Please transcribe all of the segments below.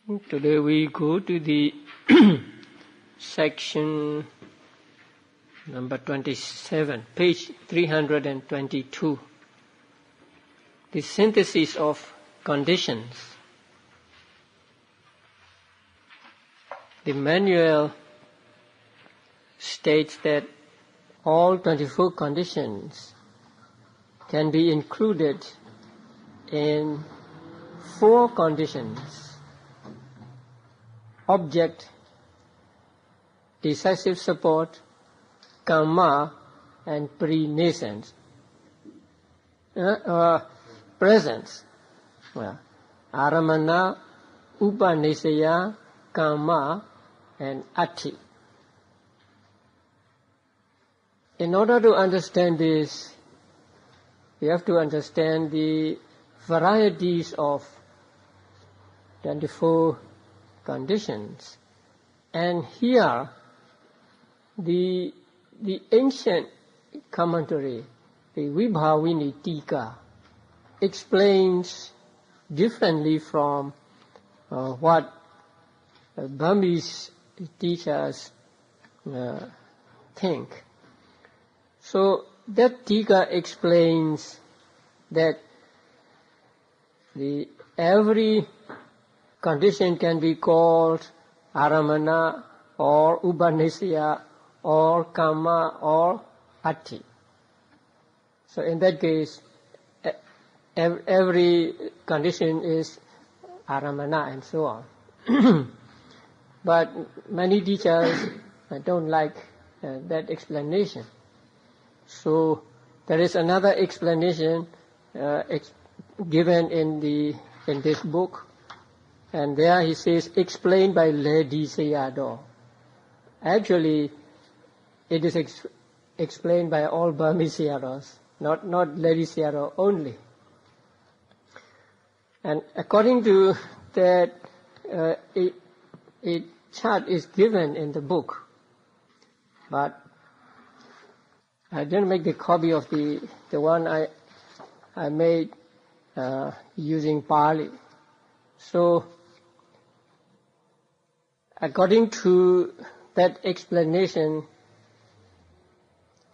Today we go to the section number 27, page 322. The synthesis of conditions. The manual states that all 24 conditions can be included in 4 conditions: object, decisive support, karma, and pre-nascence. Presence. Well, aramana, upanisaya, karma, and ati. In order to understand this, we have to understand the varieties of 24 conditions. And here, the ancient commentary, the Vibhavini Tika, explains differently from what Burmese teachers think. So that Tika explains that every condition can be called aramana or upanisaya or karma or ati. So in that case, every condition is aramana and so on. But many teachers don't like that explanation. So there is another explanation given in this book, and there he says, explained by Lady Sayadaw. Actually, it is explained by all Burmese Sayadaws, not Lady Sayadaw only. And according to that, a chart is given in the book, but I didn't make the copy of the one I made using Pali. So, according to that explanation,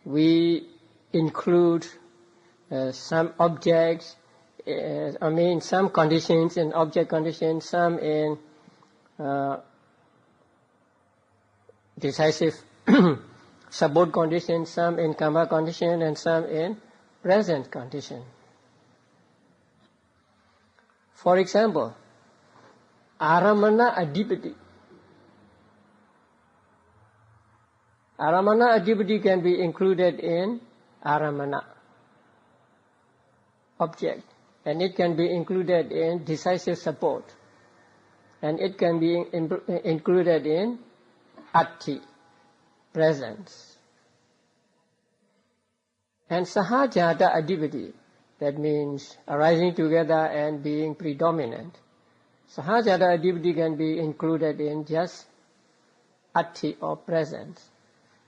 we include some objects, some conditions in object conditions, some in decisive support condition, some in karma condition, and some in present condition. For example, aramana adipati. Aramana adipati can be included in aramana, object, and it can be included in decisive support, and it can be included in ati, presence. And sahajata adipati, that means arising together and being predominant. Sahajata adipati can be included in just ati or presence,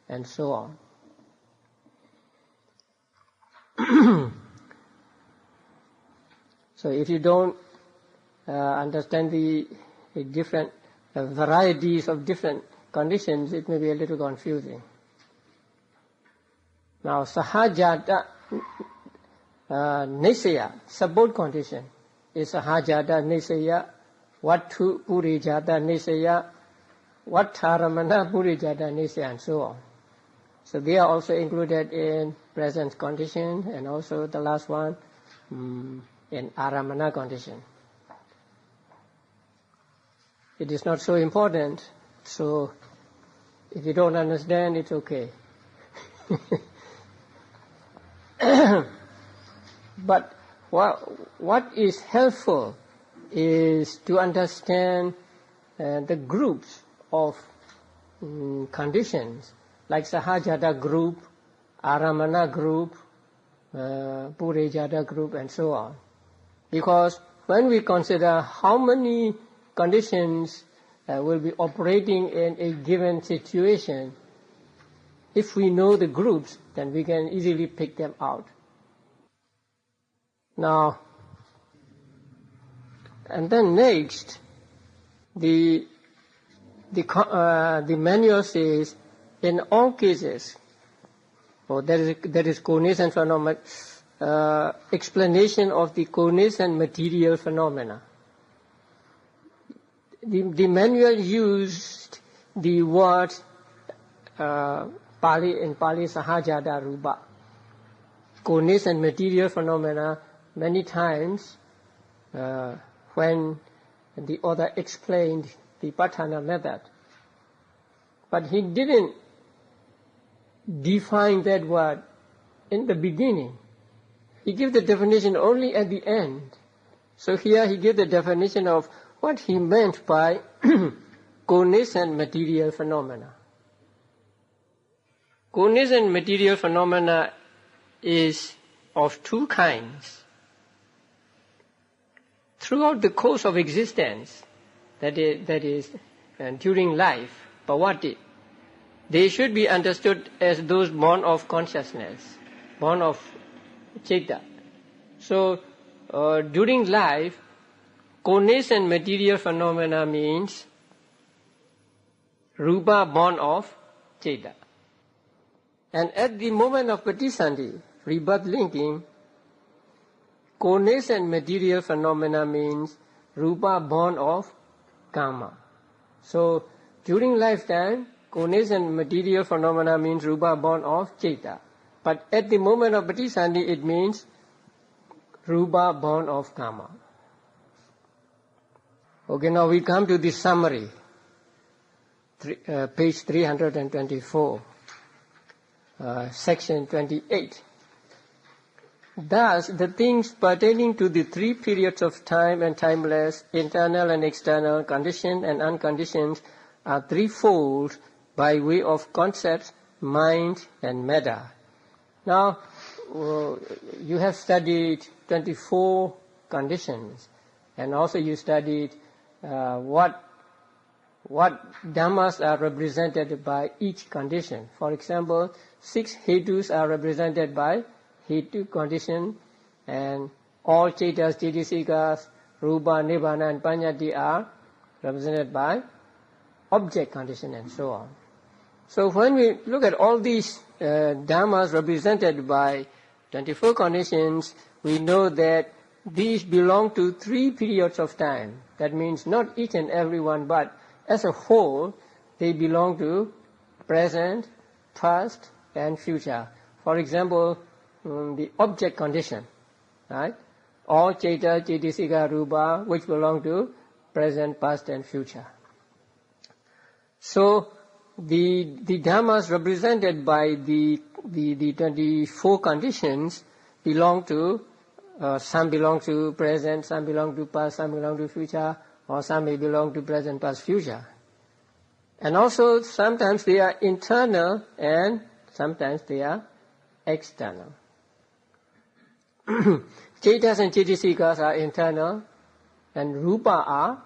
and so on. So if you don't understand the different varieties of different conditions, it may be a little confusing. Now, sahajata nisaya, support condition, is sahajata nisaya, vattu purijata nisaya, vattharamana purijata nisaya, and so on. So they are also included in present condition, and also the last one in aramana condition. It is not so important, so if you don't understand, it's okay. But what is helpful is to understand the groups of conditions, like sahajata group, aramana group, purijata group, and so on. Because when we consider how many conditions will be operating in a given situation, if we know the groups, then we can easily pick them out. Now, and then next, the manual says, in all cases, that is coordination phenomena, explanation of the coordination material phenomena. The manual used the word Pali Sahajada Rupa, coordination material phenomena, many times when the author explained the Patthana method. But he didn't define that word in the beginning. He gave the definition only at the end. So here he gave the definition of what he meant by coordination material phenomena. Coordination material phenomena is of two kinds. Throughout the course of existence, that is during life, Pawati, they should be understood as those born of consciousness, born of Citta. So, during life, coordination material phenomena means Rupa born of Citta. And at the moment of Patisandhi, rebirth linking, coordination material phenomena means Rupa born of Karma. So, during lifetime, coordination material phenomena means Rupa born of Citta. But at the moment of Patisandhi, it means Rupa born of Karma. Okay, now we come to the summary, page 324, section 28. Thus, the things pertaining to the three periods of time and timeless, internal and external, conditioned and unconditioned, are threefold by way of concepts, mind and matter. Now, you have studied 24 conditions, and also you studied what dhammas are represented by each condition. For example, 6 hetus are represented by hetu condition, and all cetas, cetasikas, rupa, nibbana and paññatti are represented by object condition, and so on. So when we look at all these dhammas represented by 24 conditions, we know that these belong to 3 periods of time. That means not each and every one, but as a whole, they belong to present, past, and future. For example, the object condition, right? All ceta, cetasika, rupa, which belong to present, past, and future. So the dhammas represented by the 24 conditions belong to, some belong to present, some belong to past, some belong to future, or some may belong to present, past, future. And also sometimes they are internal and sometimes they are external. Cetas and cetasikas are internal, and rupa are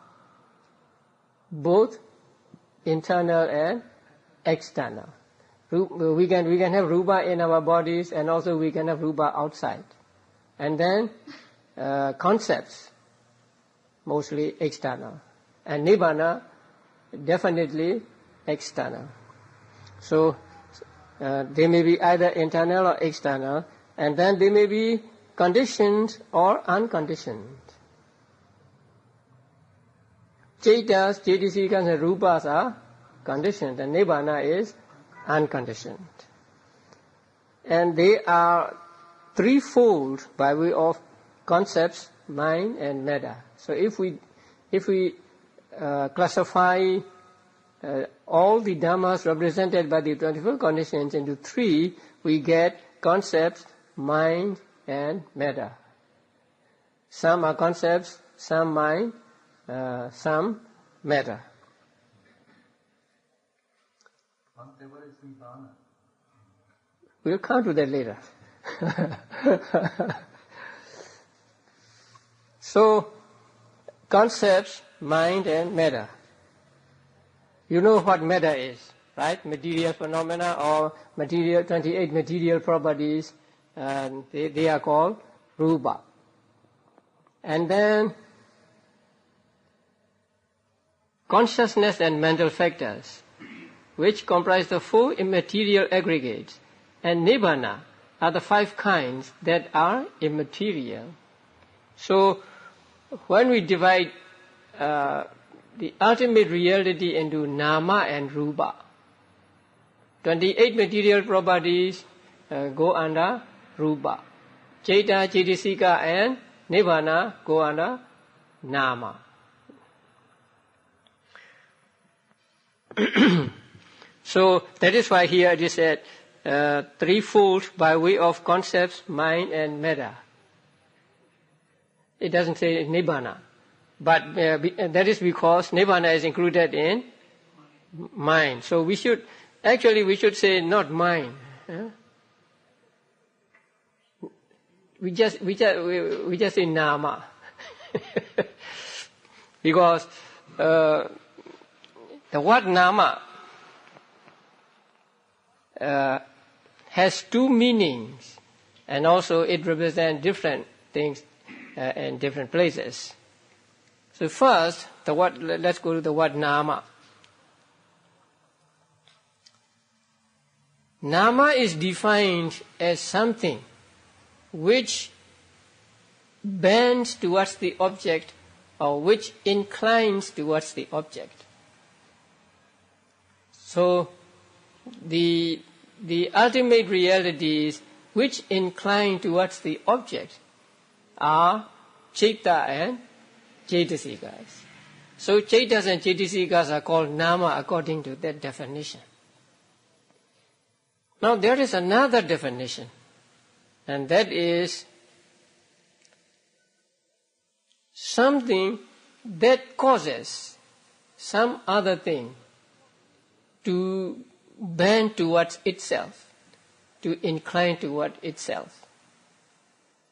both internal and external. We can have rupa in our bodies, and also we can have rupa outside. And then concepts, mostly external. And nibbana, definitely external. So they may be either internal or external, and then they may be conditioned or unconditioned. Cetas, cetasikas and rupas are conditioned, and nibbana is unconditioned. And they are threefold by way of concepts, mind and matter. So if we classify all the dhammas represented by the 24 conditions into 3, we get concepts, mind and matter. Some are concepts, some mind, some matter. We'll come to that later. So, concepts, mind and matter. You know what matter is, right? Material phenomena or 28 material properties, and they are called rupa. And then consciousness and mental factors, which comprise the 4 immaterial aggregates, and nibbana are the 5 kinds that are immaterial. So, when we divide the ultimate reality into nama and rupa, 28 material properties go under rupa. Ceta, cetasika and nibbana go under nama. So that is why here it is said threefold by way of concepts, mind and matter. It doesn't say nibbana. But that is because nibbana is included in mind. So we should say not mind. We just say nama. Because the word nama has 2 meanings, and also it represents different things in different places. So first, let's go to the word nama. Nama is defined as something which bends towards the object or which inclines towards the object. So the ultimate realities which incline towards the object are citta and cetasikas. So cetas and cetasikas are called nama according to that definition. Now there is another definition, and that is something that causes some other thing to bend towards itself, to incline toward itself.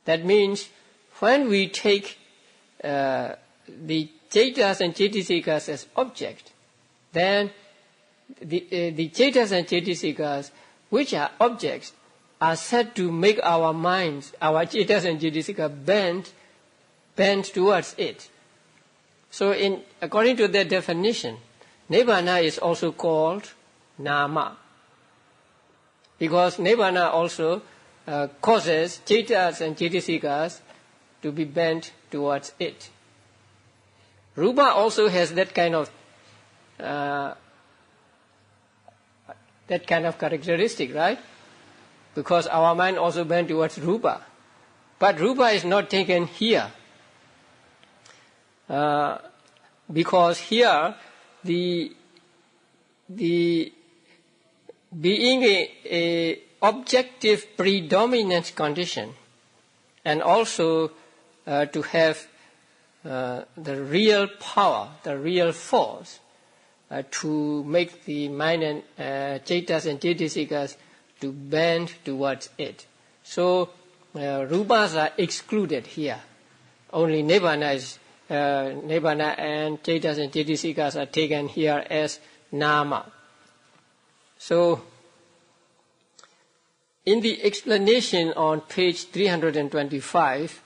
That means when we take the cetas and cetasikas as object, then the cetas and cetasikas, which are objects, are said to make our minds, our cetas and cetasikas, bend towards it. So according to that definition, nibbana is also called nama, because nibbana also causes cetas and cetasikas to be bent towards it. Rupa also has that kind of characteristic, right? Because our mind also bent towards rupa, but rupa is not taken here, because here the being a objective predominant condition, and also to have the real power, the real force to make the mind and cetas and cetasikas to bend towards it. So rupas are excluded here. Only nibbana and cetas and cetasikas are taken here as nama. So in the explanation on page 325,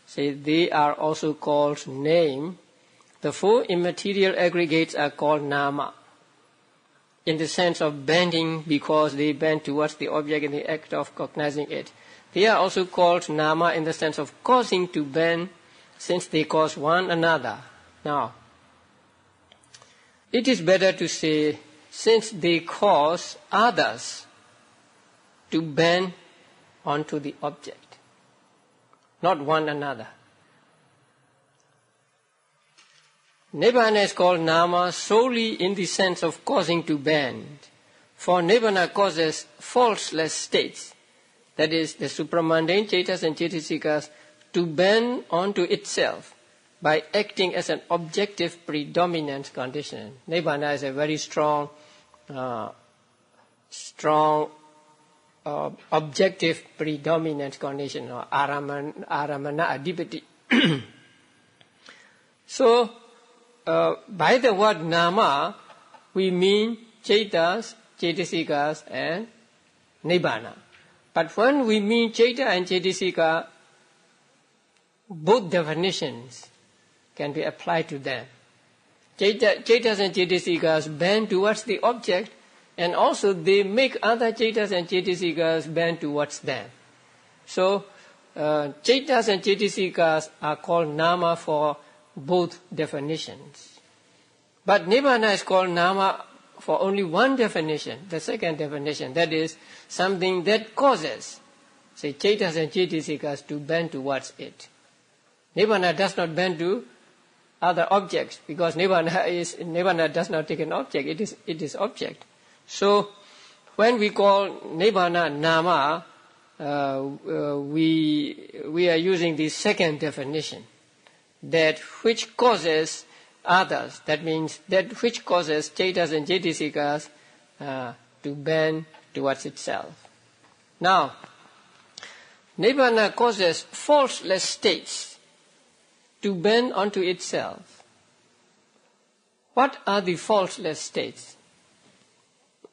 say they are also called name. The 4 immaterial aggregates are called nama, in the sense of bending because they bend towards the object in the act of cognizing it. They are also called nama in the sense of causing to bend, since they cause one another. Now, it is better to say, since they cause others to bend onto the object, not one another. Nibbana is called nama solely in the sense of causing to bend, for nibbana causes faultless states, that is, the supramundane cetas and cetasikas, to bend onto itself by acting as an objective predominant condition. Nibbana is a very strong objective predominant condition, or aramana adhipati. So, by the word nama, we mean cetas, cetasikas and nibbana. But when we mean ceta and cetasika, both definitions can be applied to them. Cetas and Cetasikas bend towards the object, and also they make other Cetas and Cetasikas bend towards them. So, Cetas and Cetasikas are called nama for both definitions. But Nibbana is called nama for only one definition, the second definition, that is something that causes, say, Cetas and Cetasikas to bend towards it. Nibbana does not bend to other objects, because Nibbana does not take an object, it is object. So, when we call Nibbana nama, we are using the second definition, that which causes others, that means that which causes Cetas and Cetasikas to bend towards itself. Now, Nibbana causes faultless states to bend onto itself. What are the faultless states?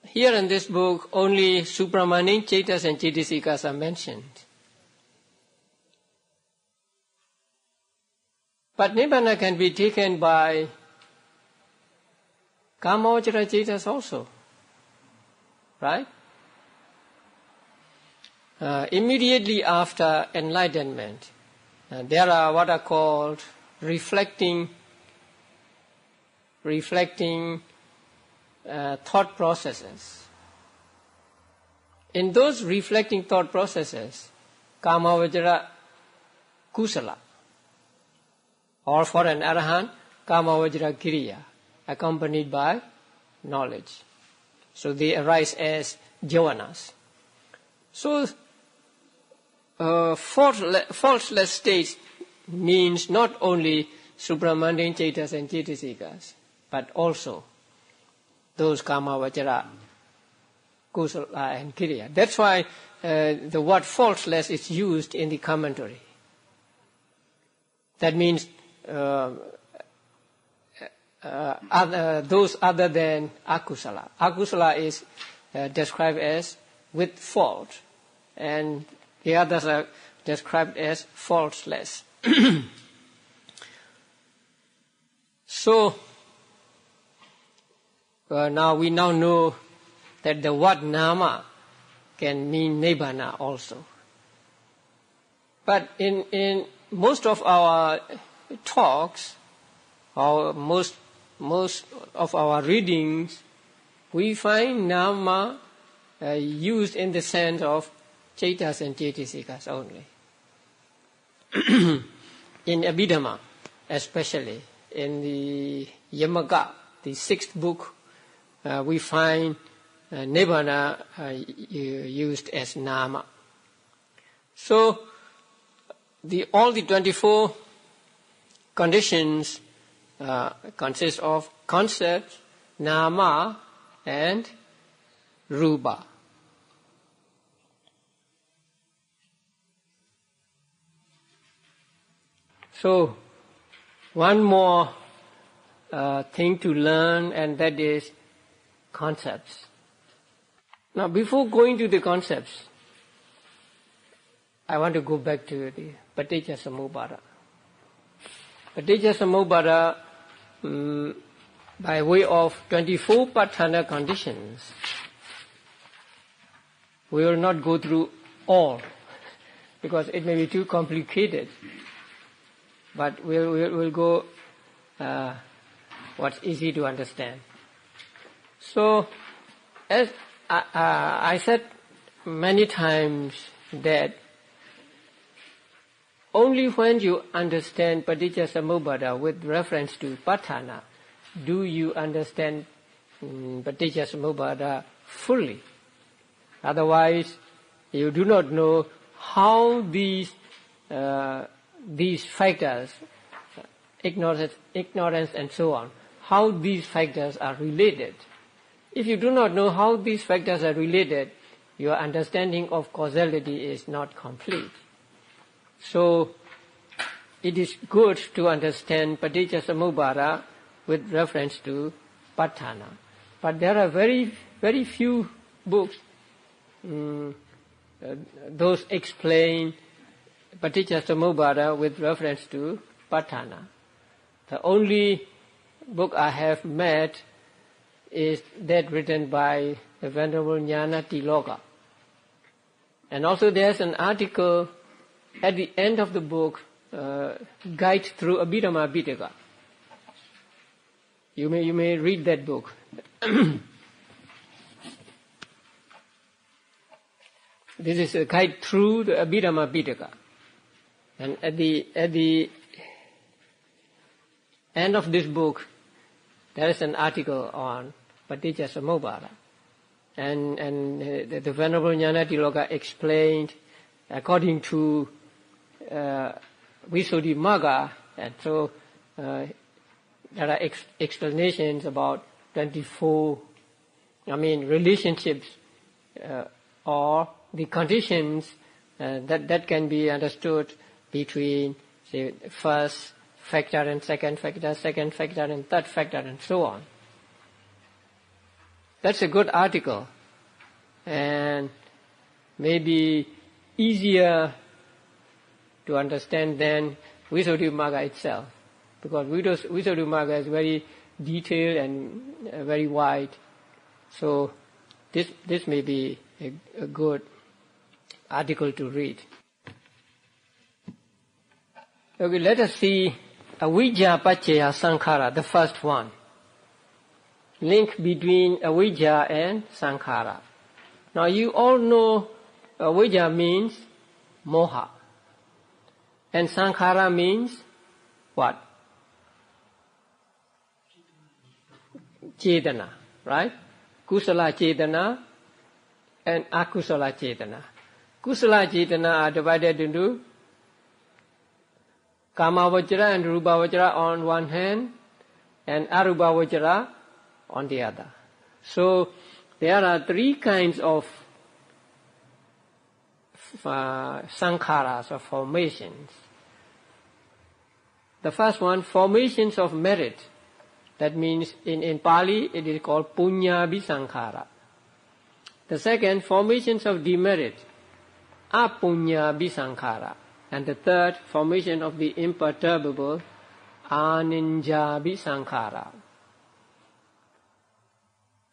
Here in this book, only supramundane Cetas and Cetasikas are mentioned. But Nibbana can be taken by Kamavajara Cetas also, right? Immediately after enlightenment, there are what are called reflecting thought processes. In those reflecting thought processes, Kamavajara Kusala, or for an Arahant, Kamavajra Kiriya, accompanied by knowledge. So they arise as javanas. So, faultless states means not only supramundane Cetas and Cetasikas, but also those Kamavajra, Kusala and Kiriya. That's why the word faultless is used in the commentary. That means those other than akusala. Akusala is described as with fault, and the others are described as faultless. So, now we know that the word nama can mean nibbana also. But in most of our talks, or most of our readings, we find nama used in the sense of Cetas and Cetasikas only. In Abhidhamma, especially in the Yamaka, the 6th book, we find nibbana used as nama. So, all the 24 conditions consist of concepts, nama, and rupa. So, one more thing to learn, and that is concepts. Now, before going to the concepts, I want to go back to the Paticca-samuppada. Paticca-samuppada, by way of 24 patthana conditions, we will not go through all, because it may be too complicated. But we'll go what's easy to understand. So, as I said many times, that only when you understand Paticca-samuppada with reference to patthana do you understand Paticca-samuppada fully. Otherwise, you do not know how these factors, ignorance and so on, how these factors are related. If you do not know how these factors are related, your understanding of causality is not complete. So, it is good to understand Paticca-samuppada with reference to patthana. But there are very, very few books, those explain Paticca-samuppada with reference to patthana. The only book I have met is that written by the Venerable Tiloka. And also there's an article at the end of the book, Guide Through Abhidhamma Pitaka. You may read that book. This is a guide through the Abhidhamma Pitaka. And at the end of this book, there is an article on Paticca Samuppada. And the Venerable Tiloka explained according to Visuddhimagga, and so there are explanations about 24, relationships or the conditions that can be understood between, say, first factor and second factor and third factor, and so on. That's a good article, and maybe easier to understand than Visuddhimagga itself, because Visuddhimagga is very detailed and very wide. So this may be a good article to read. Okay, let us see Avijja Paccaya Sankhara, the first one. Link between Avijja and Sankhara. Now you all know Avijja means moha. And Sankhara means what? Chetana, right? Kusala Chetana and Akusala Chetana. Kusala Chetana are divided into Kamavajra and Rupavajra on one hand and Arupavajra on the other. So there are three kinds of sankharas or formations. The first one, formations of merit. That means in Pali it is called punya sankhara. The second, formations of demerit, apunya sankhara. And the third, formation of the imperturbable, aninja sankhara.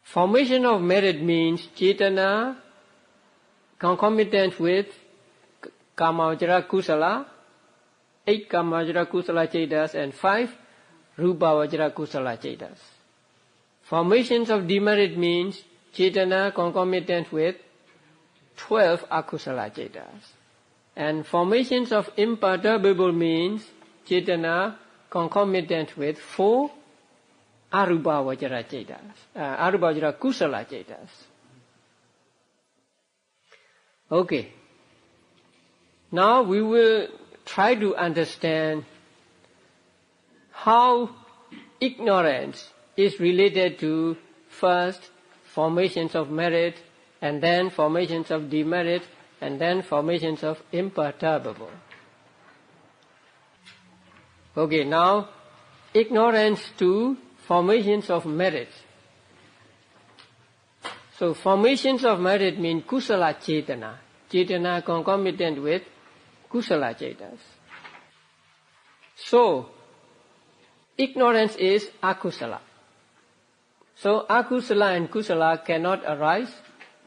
Formation of merit means chetana concomitant with kamavajra kusala, 8 kamavajra kusala chetas and 5 rupavajra kusala chetas. Formations of demerit means chetana concomitant with 12 akusala chetas. And formations of imperturbable means chetana concomitant with 4 arupavajra chetas, arupavajra kusala chetas. Okay. Now we will try to understand how ignorance is related to first formations of merit, and then formations of demerit, and then formations of imperturbable. Okay, now ignorance to formations of merit. So formations of merit mean kusala chetana, chetana concomitant with kusala chetas. So ignorance is akusala. So akusala and kusala cannot arise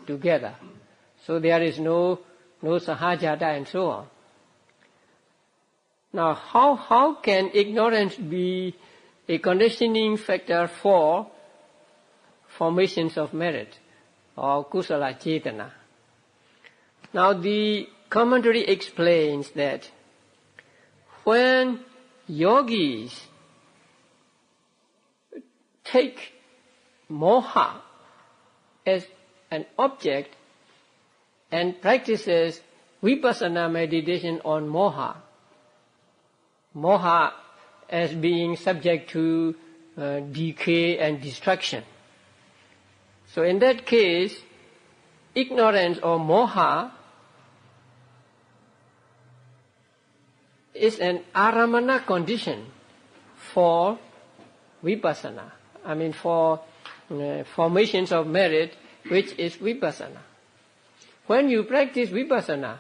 together. So there is no sahajata and so on. Now how can ignorance be a conditioning factor for formations of merit or kusala chetana? Now the commentary explains that when yogis take moha as an object and practices vipassana meditation on moha, moha as being subject to decay and destruction. So in that case, ignorance or moha is an aramana condition for vipassana. I mean for formations of merit, which is vipassana. When you practice vipassana,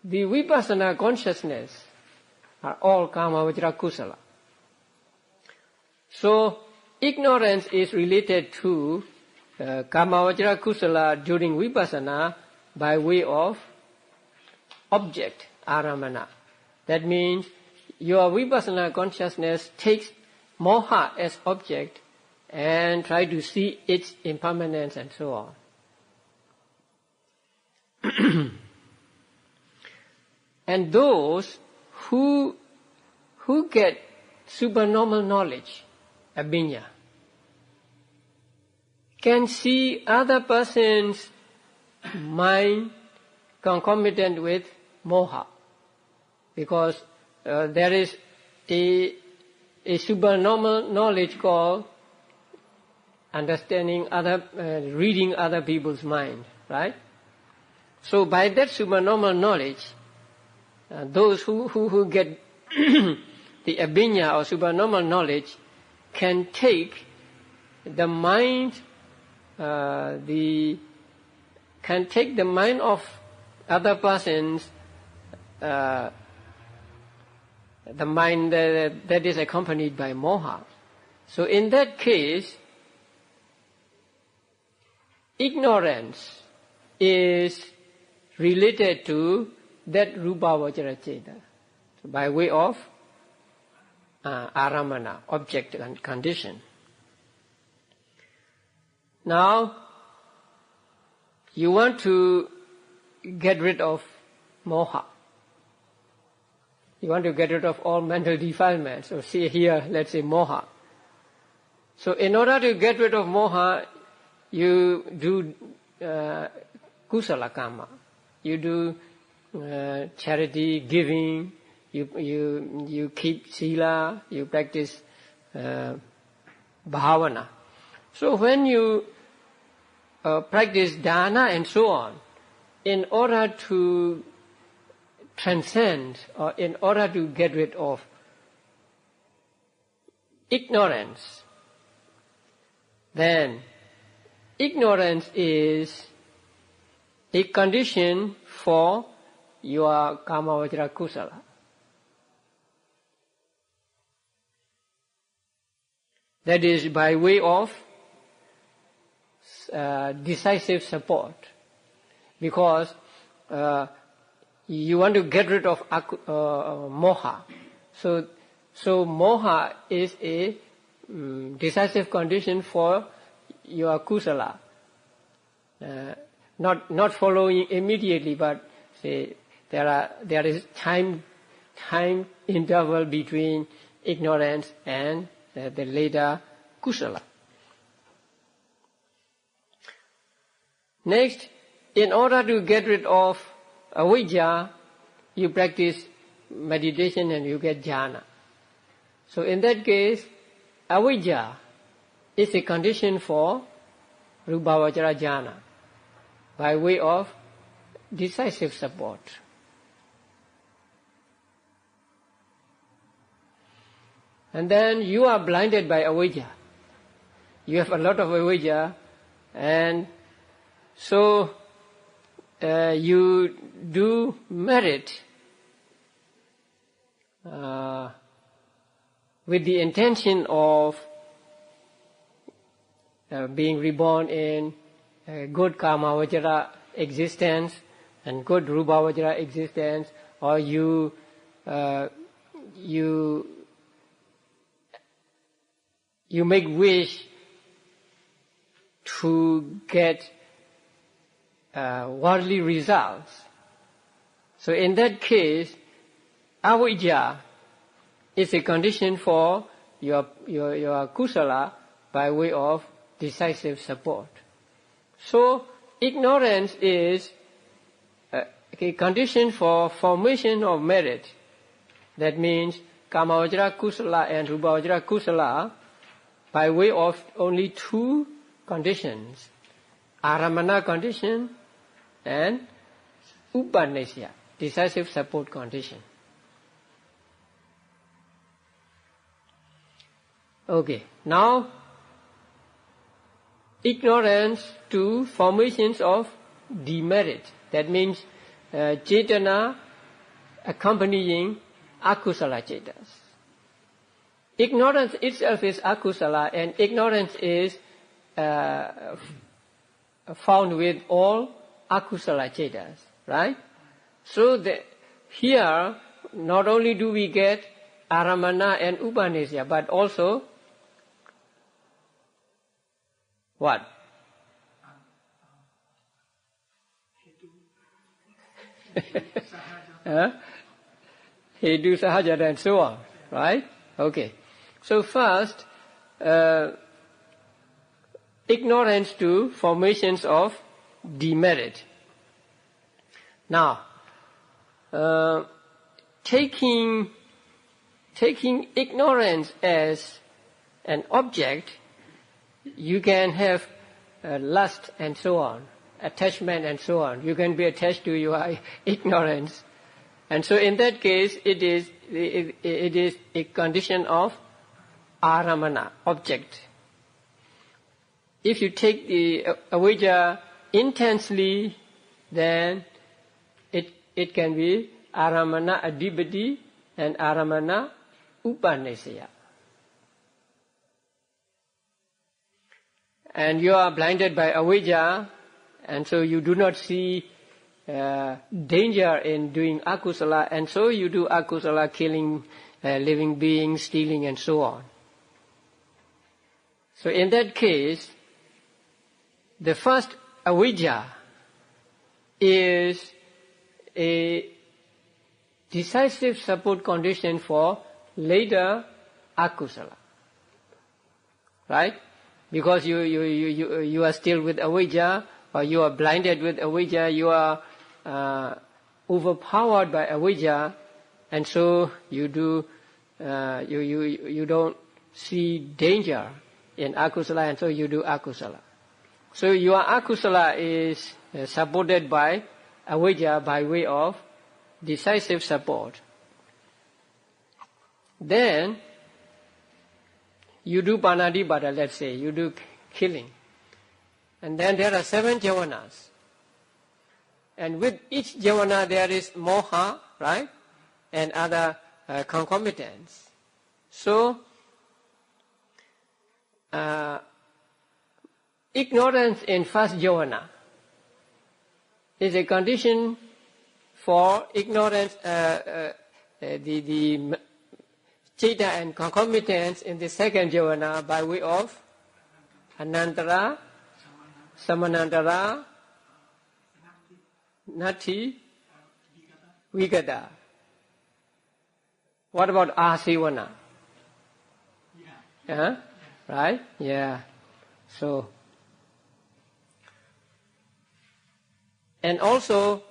the vipassana consciousness are all kamavajra kusala. So ignorance is related to Kamavajra Kusala during Vipassana by way of object, aramana. That means your Vipassana consciousness takes moha as object and try to see its impermanence and so on. And those who get supernormal knowledge, abhinya, can see other person's mind concomitant with moha, because there is a supernormal knowledge called understanding other, reading other people's mind, right? So by that supernormal knowledge, those who get the abhinya or supernormal knowledge can take the mind, can take the mind of other persons, the mind that is accompanied by moha. So in that case, ignorance is related to that rupa vajra ceta, by way of aramana, object and condition. Now, you want to get rid of moha. You want to get rid of all mental defilements. So see here, let's say moha. So in order to get rid of moha, you do kusala karma. You do charity, giving, you keep sila, you practice bhavana. So when you practice dana and so on, in order to transcend or in order to get rid of ignorance, then ignorance is a condition for your kamavajra kusala. That is by way of decisive support, because you want to get rid of moha. So moha is a decisive condition for your kusala. Not following immediately, but say there is time interval between ignorance and the later kusala. Next, in order to get rid of avijja, you practice meditation and you get jhana. So in that case, avijja is a condition for rupavajra jhana by way of decisive support. And then you are blinded by avijja. You have a lot of avijja, and so you do merit with the intention of being reborn in good kamavajra existence and good rupavajra existence, or you make wish to get worldly results. So in that case, avijja is a condition for your kusala by way of decisive support. So ignorance is a condition for formation of merit. That means kamavajra kusala and rupavajra kusala by way of only two conditions: aramana condition and upannisya, decisive support condition. Okay, now ignorance to formations of demerit. That means cetana accompanying akusala cetas. ignorance itself is akusala, and ignorance is found with all akusala cetas, right? So here, not only do we get aramana and upanisya, but also what? Hedu, sahajata, and so on, right? Okay. So first, ignorance to formations of demerit. Now, taking ignorance as an object, you can have lust and so on, attachment and so on. You can be attached to your ignorance. And so in that case, it is a condition of aramana, object. If you take the avijja intensely, then it can be aramana adhipati and aramana upanisya. And you are blinded by avijja, and so you do not see danger in doing akusala, and so you do akusala, killing living beings, stealing, and so on. So in that case, the first avijja is a decisive support condition for later akusala, right? Because you are still with avijja, or you are blinded with avijja, you are overpowered by avijja, and so you don't see danger in akusala, and so you do akusala. So your akusala is supported by avijja by way of decisive support. Then you do panadipata, let's say, you do killing. And then there are 7 javanas. And with each javana there is moha, right? And other concomitants. So, ignorance in first javana is a condition for ignorance, the citta and concomitants in the second javana by way of anantara, samanantara, nati, vigata. What about asivana? Right? Yeah. So, and also,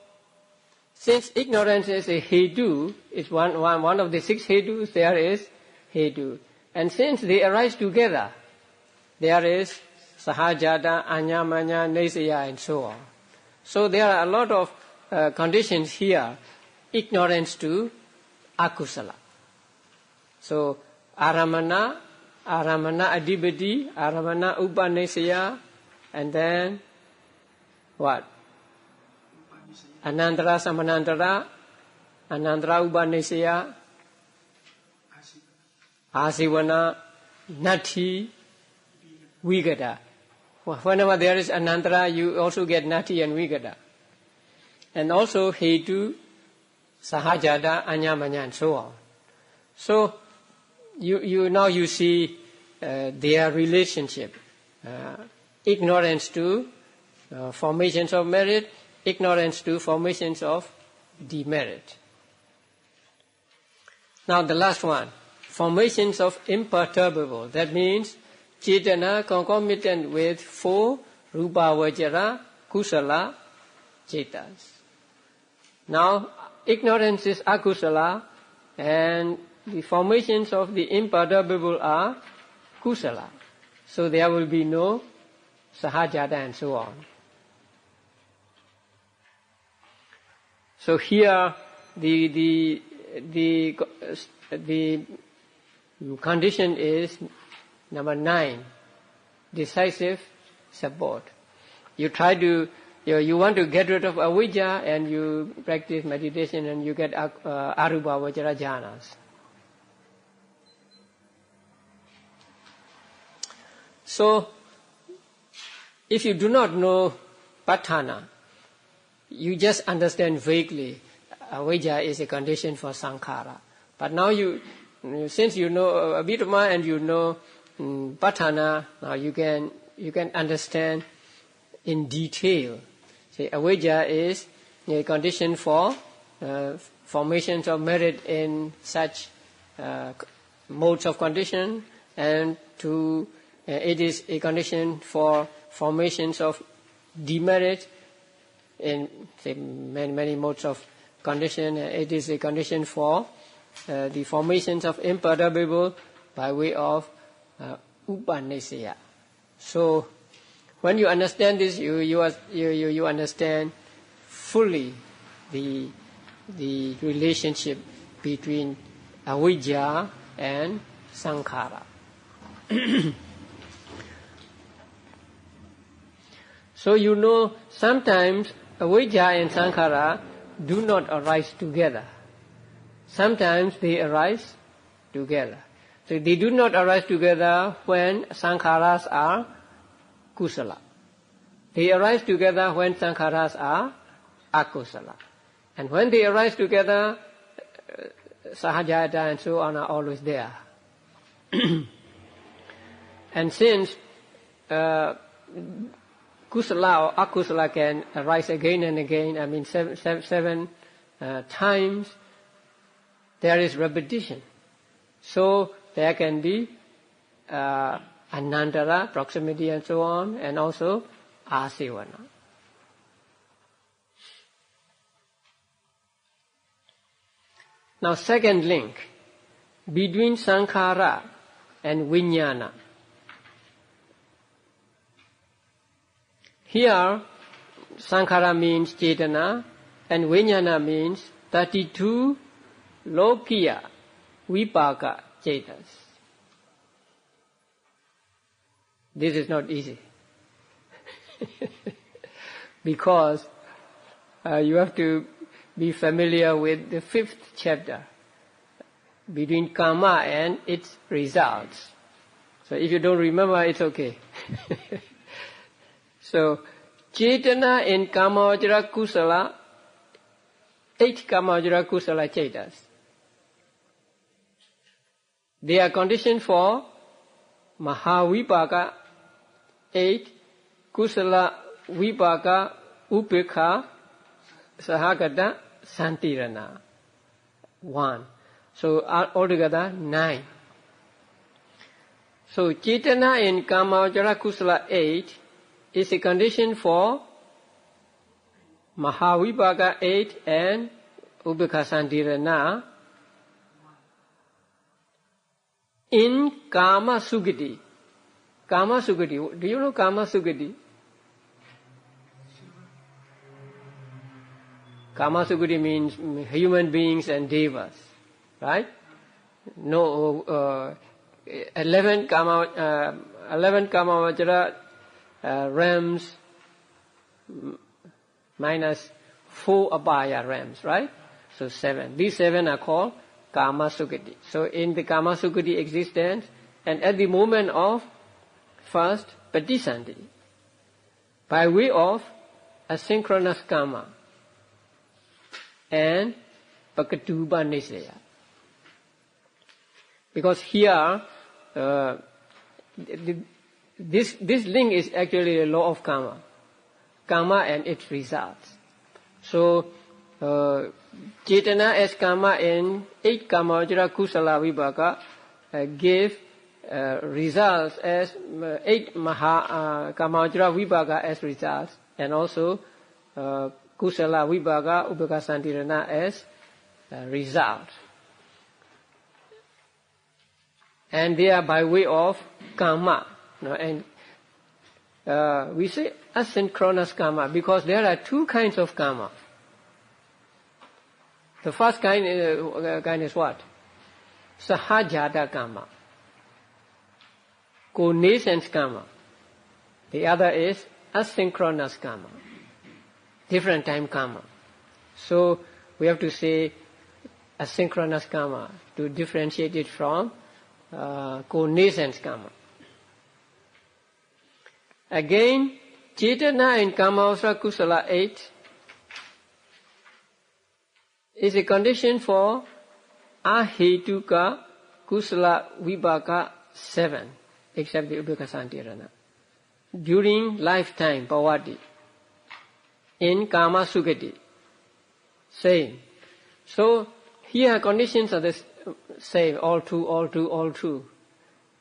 since ignorance is a hetu, it's one of the 6 hetus, there is hetu. And since they arise together, there is sahajata, anyamanya, nesaya, and so on. So there are a lot of conditions here, ignorance to akusala. So aramana adhipati, aramana upanisya, and then what? Anantara samanantara, anantara upanisya, asivana, nati, vigata. Whenever there is anantara, you also get nati and vigata. And also hetu, sahajata, anyamanya, and so on. So you see their relationship. Ignorance to formations of merit, ignorance to formations of demerit. Now the last one, formations of imperturbable. That means cetana concomitant with 4 rupa vajara kusala cetas. Now ignorance is akusala, and the formations of the imperturbable are kusala. So there will be no sahajata and so on. So here the condition is number 9, decisive support. You try to, you want to get rid of avijja, and you practice meditation, and you get arupa vajra jhanas. So, if you do not know patthana, you just understand vaguely, avijja is a condition for sankhara. But now since you know Abhidhamma and you know patthana, now you can understand in detail. Say, avijja is a condition for formations of merit in such modes of condition, and it is a condition for formations of demerit in say many modes of condition. It is a condition for the formations of imperturbable by way of upanisaya. So when you understand this, you understand fully the relationship between avijja and sankhara. So you know sometimes avijja and sankhara do not arise together. Sometimes they arise together. So they do not arise together when sankharas are kusala. They arise together when sankharas are akusala. And when they arise together, sahajata and so on are always there. And since kusala or akusala can arise again and again, I mean seven times, there is repetition. So there can be anantara, proximity and so on, and also asevana. Now second link between sankhara and vijnana. Here sankhara means cetana and vijnana means 32 lokiya vipaka cetas. This is not easy. Because you have to be familiar with the 5th chapter between karma and its results. So if you don't remember, it's okay. So, cetana in kamavajra kusala, 8 kamavajra kusala cetas. They are conditioned for mahavipaka 8, kusala vipaka upekha sahagata santirana 1. So altogether 9. So cetana in kamavajra kusala 8 is a condition for mahavipaka 8 and upekha santirana in kama sugati. Kama sugati. Do you know kama sugati? Kama sugati means human beings and devas, right? No, 11 kamavajra realms minus 4 abhaya realms, right? So 7. These 7 are called kama sugati. So in the kama sugati existence, and at the moment of first patisanti, by way of asynchronous karma and pakatuba nisaya. Because here this link is actually a law of karma and its results. So cetana as karma in 8 kamavajra kusala vipaka give results as 8 kamavajra vipaka as results, and also kusala vipaka upekha santirana as result. And they are by way of karma. And we say asynchronous karma because there are 2 kinds of karma. The first kind is what? Sahajata karma. Co-nascence karma. The other is asynchronous karma. Different time karma. So we have to say asynchronous karma to differentiate it from co-nascence karma. Again, Cetana in Kamavajra Kusala 8 is a condition for Ahetuka Kusala Vibhaka 7, except the Upekkha Santirana. During lifetime, Pavati, in Kama Sukati, same. So, here conditions are the same, all true.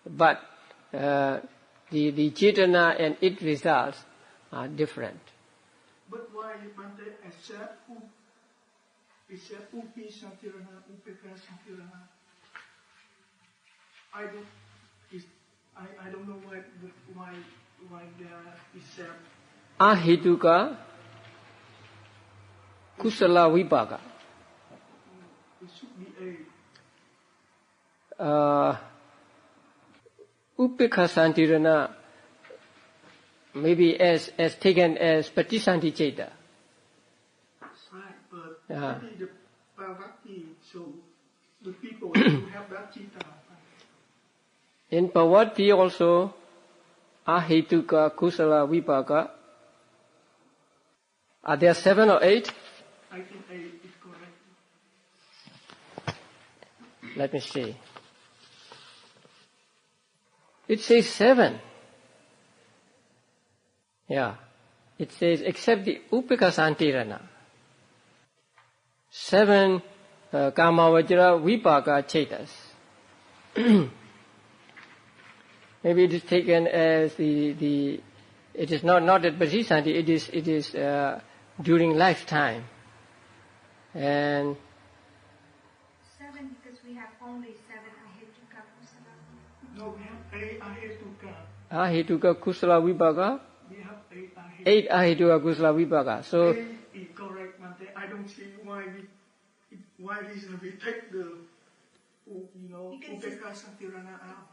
But the Cetana and its results are different. But why Bante accept Upi Santirana, Upekkha Santirana? I don't know why they accept. Ahetuka Kusala Vibhaka. It should be A. Upekkha Santirana maybe as taken as Patisanti Cheta. That's right, but maybe the Pavati, so the people who have that Chitta. In Pavati also, Ahetuka Kusala Vibhaka. Are there 7 or 8? I think 8 is correct. Let me see. It says 7. Yeah. It says except the Upekkha Santirana. 7 Kamavajra Vibhaka Chetas. Maybe it is taken as it is not at Pasisanti, it is during lifetime. And 7 because we have only 7 Ahetuka Kusala. No, we have 8 Ahetuka. Ahetuka Kusala Vibhaka. We have 8 Ahetuka. 8 Ahetuka Kusala Vibhaka. So 8 is correct, Bante. I don't see why we take the Upekkha Santirana out.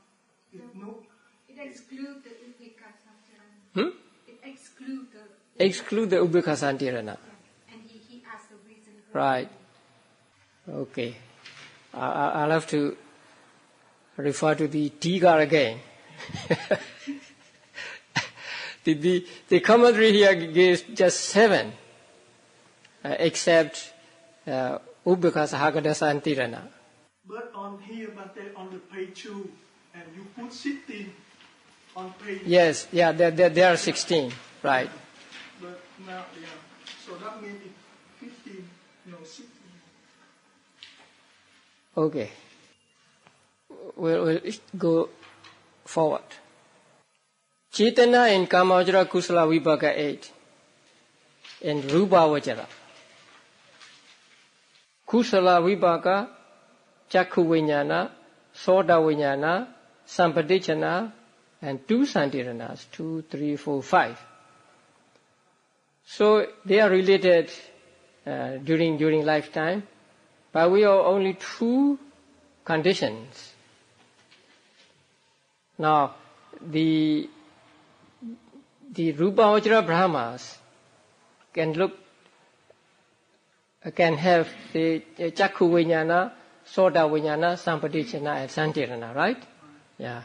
It excludes the Upekkha Santirana. It excludes exclude the Upekkha Santirana. And he asked the reason. Right. Okay. I'll have to refer to the Tika again. the commentary here gives just 7, except Upekkha Sahagata Santirana. But on here, Bante, on the page 2, and you put 16 on page. Yes, yeah, there are 16, right. But now, yeah. So that means 15, 16. Okay. We'll go forward. Cetana in Kamavajra Kusala Vibhaka 8 in Rupa Vajra. Kusala Vibhaka, Chakku Vijnana, Soda Vijnana, Sampadichana, and 2 Santiranas, 2, 3, 4, 5. So they are related during lifetime, but we have only 2 conditions. Now, the Rupa Vajra Brahmas can have the Chakku Vijnana, Soda Vijnana, Sampadichana, and Santirana, right? Yeah.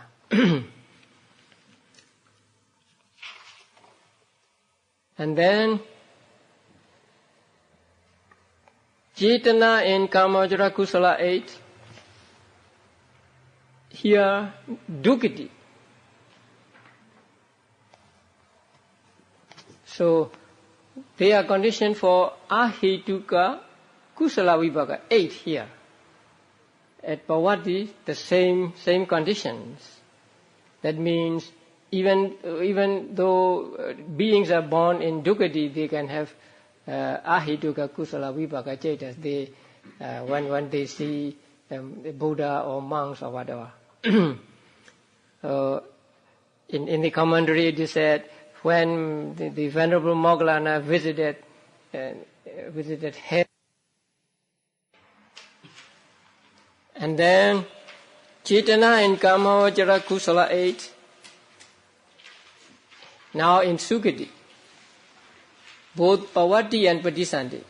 And then Cetana in Kamavajra Kusala 8, here Dukiti. So they are conditioned for Ahetuka Kusala Vibhaka 8 here. At Pavati, the same conditions. That means even though beings are born in Dukati, they can have Ahetuka Kusala Vibhaka Chetas. They when they see the Buddha or monks or whatever. In the commentary it is said when the Venerable Moggallana visited heaven, and then Cetana in Kamavajra Kusala 8, now in Sukati, both Pavati and Patisanti.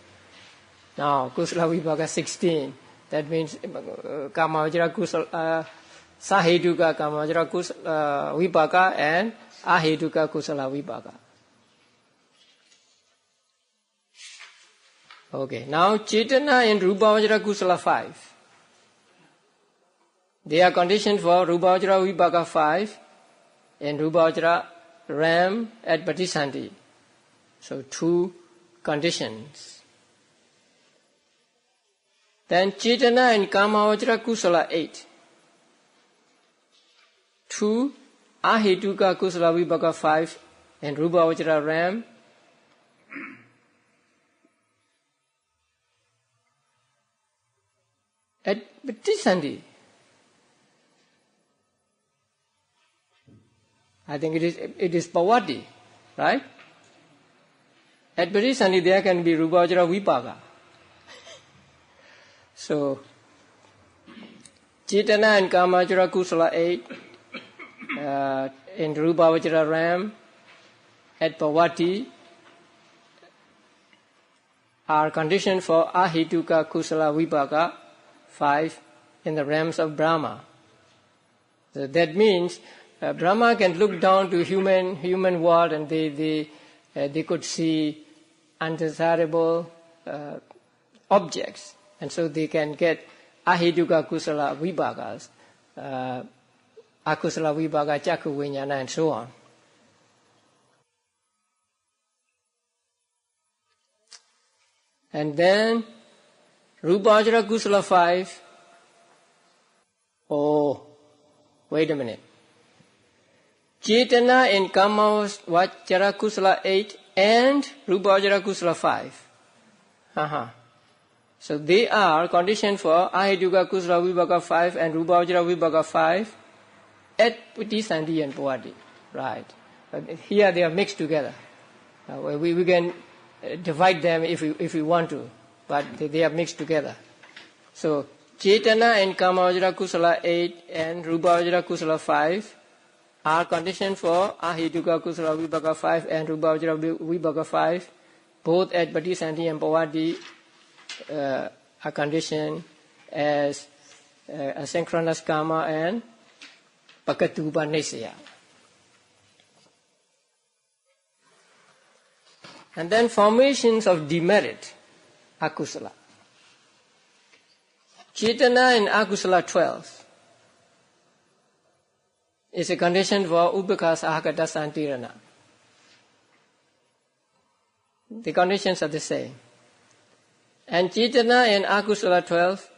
Now Kusala Vibhaka 16, that means Kamavajra Kusala Sahetuka Kamajara Vipaka and Ahetuka Kusala Vipaka. Okay, now Chaitana and Rupavajra Kusala 5. They are conditioned for Rupavajra Vipaka 5 and Rupavajra Ram at Patisanti. So 2 conditions. Then Chaitana and Kamavajra Kusala 8. 2 Ahetuka Kusala Vipaka 5 and Rupavajra Ram at Patisanti. I think it is Pavati, right? At Patisanti there can be Rupavajra Vipaka. So Chaitana and Kamavajra Kusala 8 in Rupavajra Ram at Pavati are conditioned for Ahetuka Kusala Vipaka 5 in the realms of Brahma. So that means Brahma can look down to human world and they could see undesirable objects, and so they can get Ahetuka Kusala Vipakas, Akusala Vipaka, Chakku Vijnana, and so on. And then Rupavajra Kusala 5. Oh, wait a minute. Chaitana in Kamavajra Kusala 8 and Rupavajra Kusala 5. So they are conditioned for Ahetuka Kusala Vipaka 5 and Rupavajra Vipaka 5 at Patisanti and Pavati. Right. But here they are mixed together. We can divide them if we want to, but they are mixed together. So Chaitana and Kamavajra Kusala 8 and Rupavajra Kusala 5 are conditioned for Ahetuka Kusala Vipaka 5 and Rupavajra Vipaka 5, both at Patisanti and Pavati are conditioned as asynchronous karma and Pakatupa Nisaya. And then formations of demerit, Akusala. Chaitana in Akusala 12 is a condition for Upekkha Sahagata Santirana. The conditions are the same. And Chaitana in Akusala 12,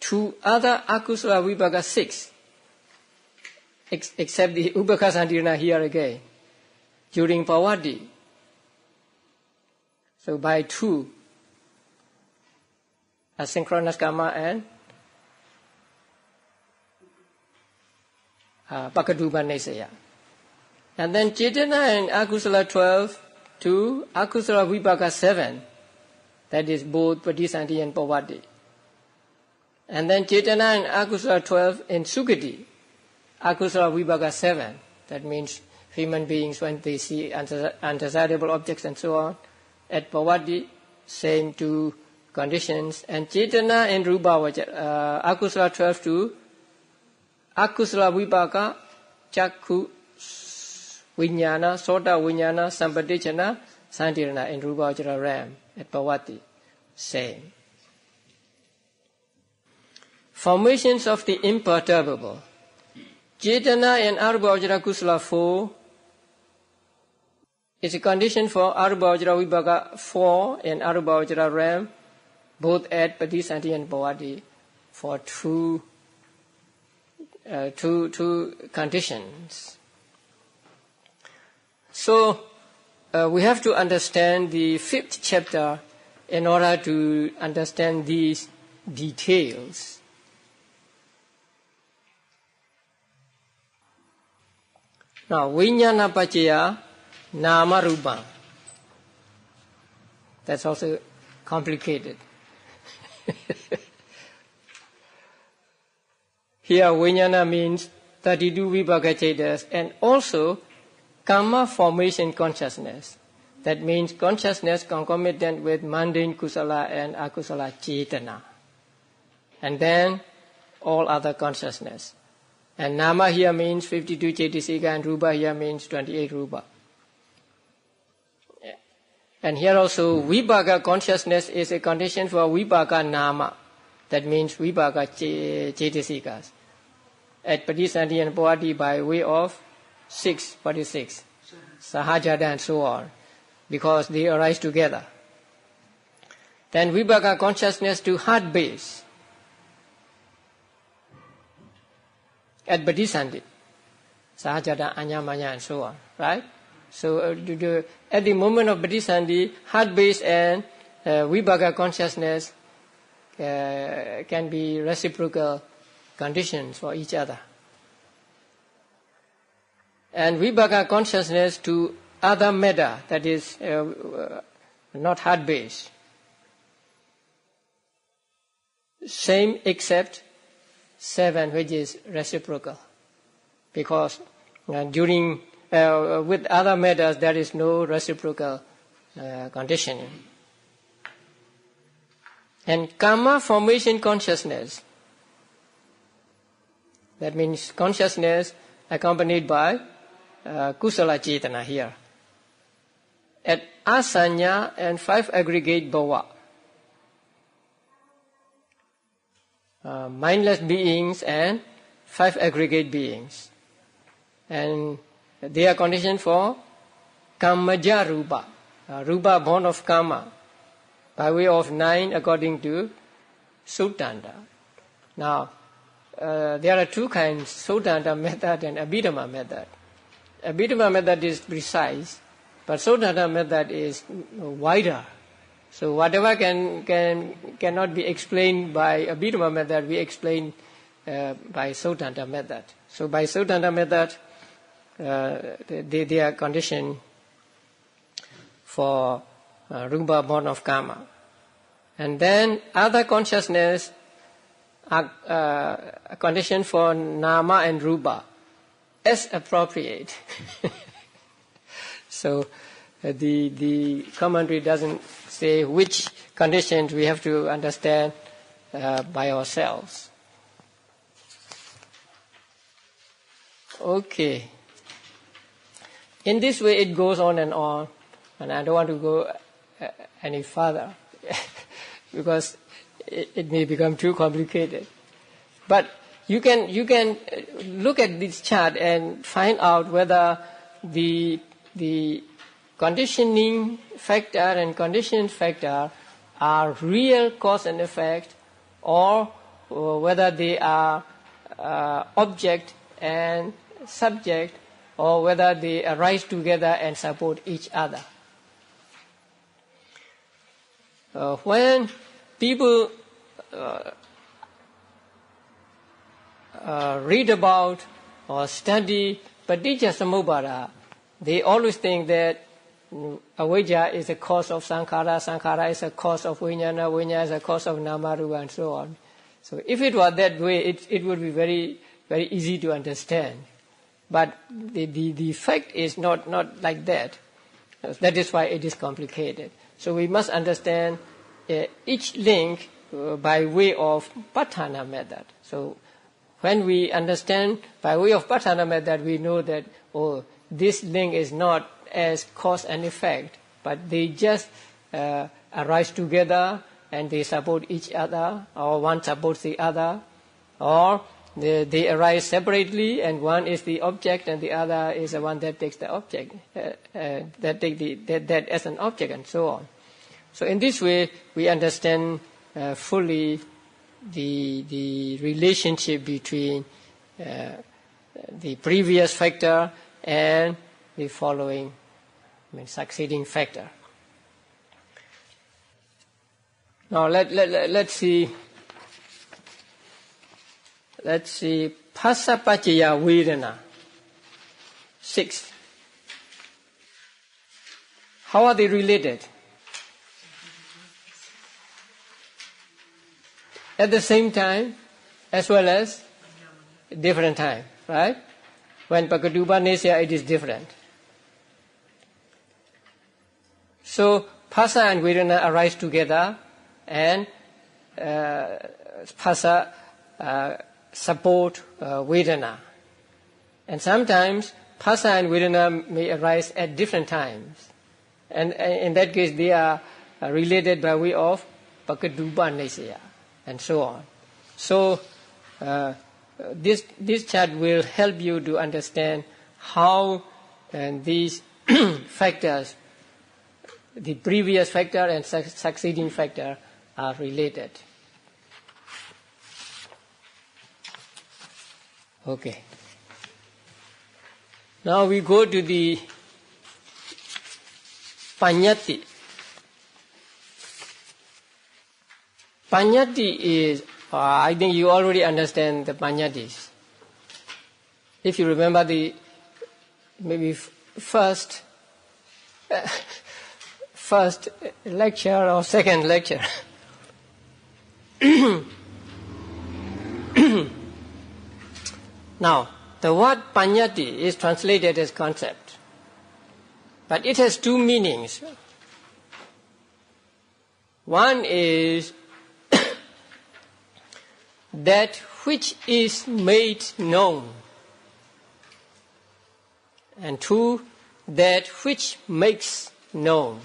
2 other Akusala Vipaka 6, except the Upekkha Santirana here again, during Pavati. So by 2, asynchronous karma and Pakatupa Nisaya. And then Chaitana and Akusala 12 to Akusala Vipaka 7, that is both Patisanti and Pavati. And then Chaitana and Akusala 12 in Sukati, Akusala Vipaka 7, that means human beings when they see undesirable objects and so on. At Pavati, same 2 conditions. And Chaitana and Rupavajra, Akusala 12 to Akusala Vipaka, Chakku Vijnana, Sota Vijnana, Sampadichana, Santirana in Rupavajra Ram at Pavati. Same. Formations of the imperturbable. Chaitana and Arubhavajra Kusala 4 is a condition for Arubhavajra Vipaka 4 and Arubhavajra Ram, both at Patisanti and Pavati, for two conditions. So we have to understand the 5th chapter in order to understand these details. Now, Vijnana Pacaya Nama Rupa. That's also complicated. Here, Vijnana means 32 Vipaka Chetas and also Karma formation consciousness. That means consciousness concomitant with mundane Kusala and Akusala Chetana. And then all other consciousness. And nama here means 52 cetasika and rupa here means 28 rupa. And here also vipaka consciousness is a condition for vipaka nama. That means vipaka cetasikas. At Padisandhi and Pawati by way of 46, Sahajada and so on, because they arise together. Then vipaka consciousness to heart base at Bodhisandhi, Sahajada, Anyamanya and so on, right? So at the moment of Bodhisandhi, heart base and vipaka consciousness can be reciprocal conditions for each other. And vipaka consciousness to other metta, that is not heart base. Same except 7, which is reciprocal. Because during with other mettas there is no reciprocal conditioning. And karma formation consciousness, that means consciousness accompanied by kusala cetana here. At asanya and 5 aggregate bhava, mindless beings and 5 aggregate beings. And they are conditioned for kammaja rupa, rupa born of karma, by way of 9 according to Sutanta. Now, there are 2 kinds, Sutanta method and Abhidhamma method. Abhidhamma method is precise, but Sutanta method is wider. So whatever cannot be explained by Abhidhamma method, we explain by Sutanta method. So by Sutanta method, they are conditioned for rupa born of karma. And then other consciousness are conditioned for nama and rupa as appropriate. So the commentary doesn't say which conditions we have to understand by ourselves. Okay. In this way it goes on, and I don't want to go any further because it may become too complicated. But you can look at this chart and find out whether the conditioning factor and conditioned factor are real cause and effect, or whether they are object and subject, or whether they arise together and support each other. When people read about or study Paticca-samuppada, they always think that avijja is a cause of sankhara, sankhara is a cause of vijnana, vijnana is a cause of namarupa, and so on. So if it were that way, it would be very, very easy to understand. But the fact is not like that. That is why it is complicated. So we must understand each link by way of patthana method. So when we understand by way of patthana method, we know that, this link is not as cause and effect, but they just arise together and they support each other, or one supports the other, or they arise separately and one is the object and the other is the one that takes the object, that take that as an object, and so on. So in this way we understand fully the relationship between the previous factor and the following, succeeding factor. Now let's see. Phassa-paccaya vedana. 6. How are they related? At the same time, as well as different time, right? When Pakatupa Nesya, it is different. So phassa and vedana arise together, and phassa support Vedana. And sometimes Phassa and Vedana may arise at different times. And in that case, they are related by way of Pakadupa Nesaya, and so on. So, this chart will help you to understand how these factors, the previous factor and succeeding factor, are related. Okay. Now we go to the Paññatti. Paññatti is, I think you already understand the Paññattis. If you remember the maybe first lecture or second lecture. Now, the word Paññatti is translated as concept, but it has two meanings. One is that which is made known, and two, that which makes known.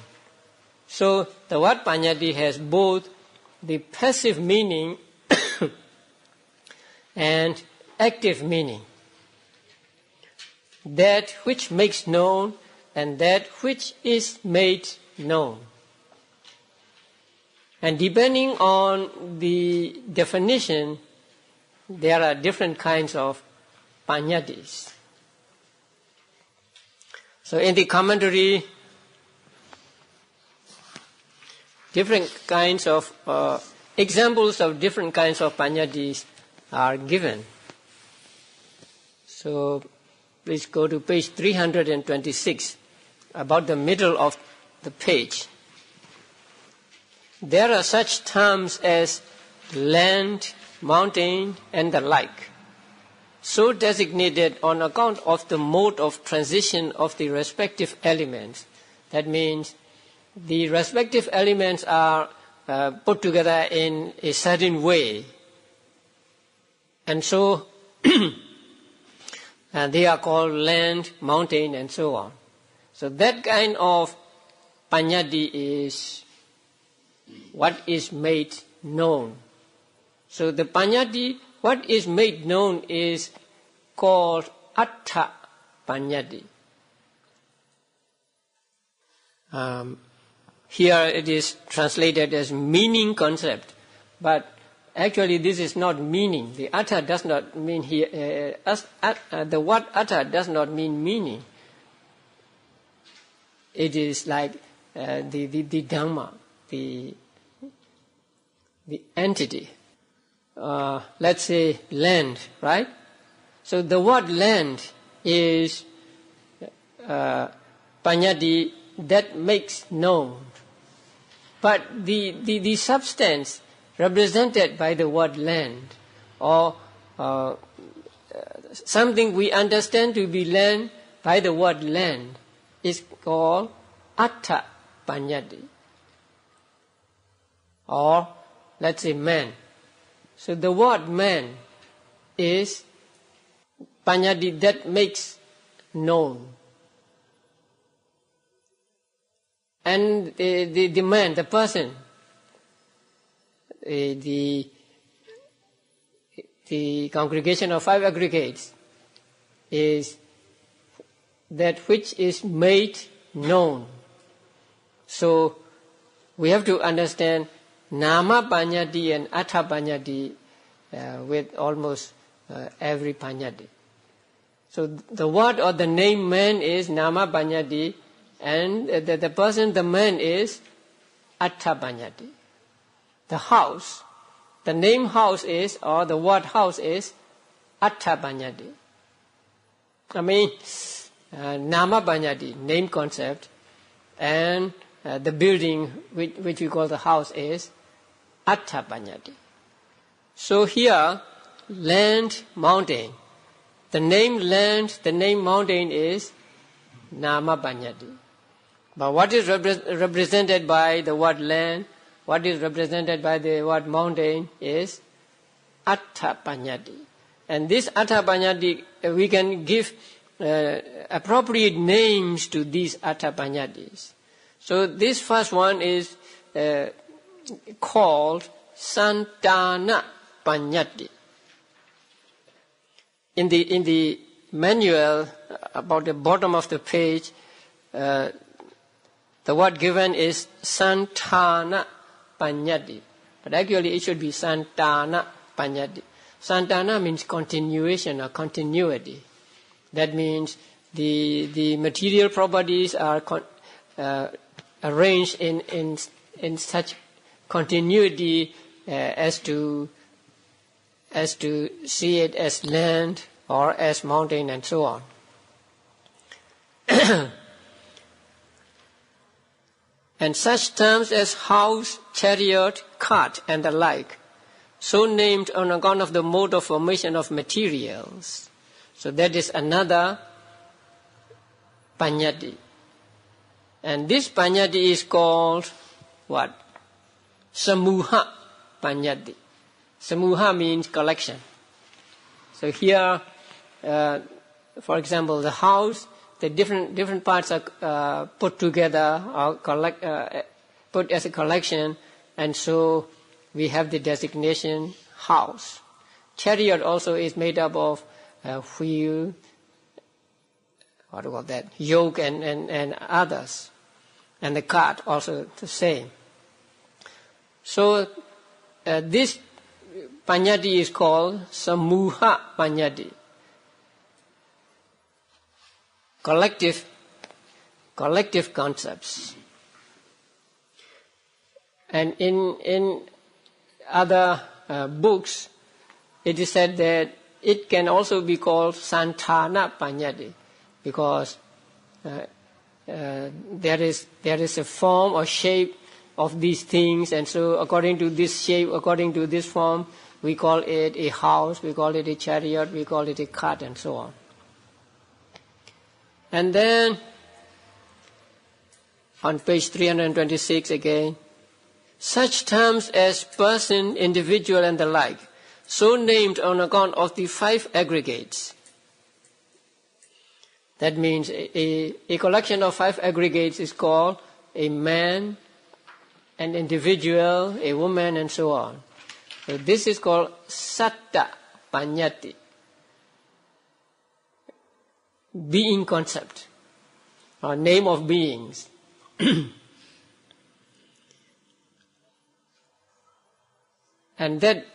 So the word Paññatti has both the passive meaning and active meaning. That which makes known and that which is made known. And depending on the definition, there are different kinds of Paññattis. So in the commentary, different kinds of examples of different kinds of Paññattis are given. So please go to page 326, about the middle of the page. There are such terms as land, mountain, and the like, so designated on account of the mode of transition of the respective elements. That means the respective elements are put together in a certain way, and so they are called land, mountain, and so on. So that kind of Paññatti is what is made known. So the Paññatti, what is made known, is called Attha Paññatti. Here it is translated as meaning concept, but actually this is not meaning. The Attha does not mean here, the word Attha does not mean meaning. It is like the Dhamma, the entity. Let's say land, right? So the word land is Paññatti, that makes known. But the substance represented by the word land, or something we understand to be land by the word land, is called Attha Paññatti. Or let's say man. So the word man is Paññatti, that makes known. And the man, the person, the congregation of five aggregates, is that which is made known. So we have to understand Nama Paññatti and Attha Paññatti with almost every Paññatti. So the word or the name man is Nama Paññatti, and the person, the man, is Attha Paññatti. The house, the name house is, or the word house is Attha Paññatti. I mean, Nama Paññatti, name concept, and the building which we call the house is Attha Paññatti. So here, land, mountain. The name land, the name mountain is Nama Paññatti. But what is represented by the word land, what is represented by the word mountain is Attha Paññatti. And this Atha Paññatti, we can give appropriate names to these Atha Paññattis. So this first one is called Santana Paññatti. In the manual, about the bottom of the page, the word given is Santana Paññatti. But actually it should be Santana Paññatti. Santana means continuation or continuity. That means the material properties are arranged in such continuity as to see it as land or as mountain and so on. And such terms as house, chariot, cart and the like, so named on account of the mode of formation of materials. So that is another paññatti. And this paññatti is called what? Samuha paññatti. Samuha means collection. So here, for example, the house, the different parts are put together or put as a collection, and so we have the designation house. Chariot also is made up of wheel, what do you call that, yoke and others. And the cart also the same. So this paññatti is called Samuha paññatti. Collective concepts. And in other books, it is said that it can also be called Santana paññatti, because there is a form or shape of these things, and so according to this shape, according to this form, we call it a house, we call it a chariot, we call it a cart, and so on. And then on page 326 again, such terms as person, individual and the like, so named on account of the 5 aggregates. That means a collection of 5 aggregates is called a man, an individual, a woman, and so on. So this is called Satta Paññatti, being concept, or name of beings. And that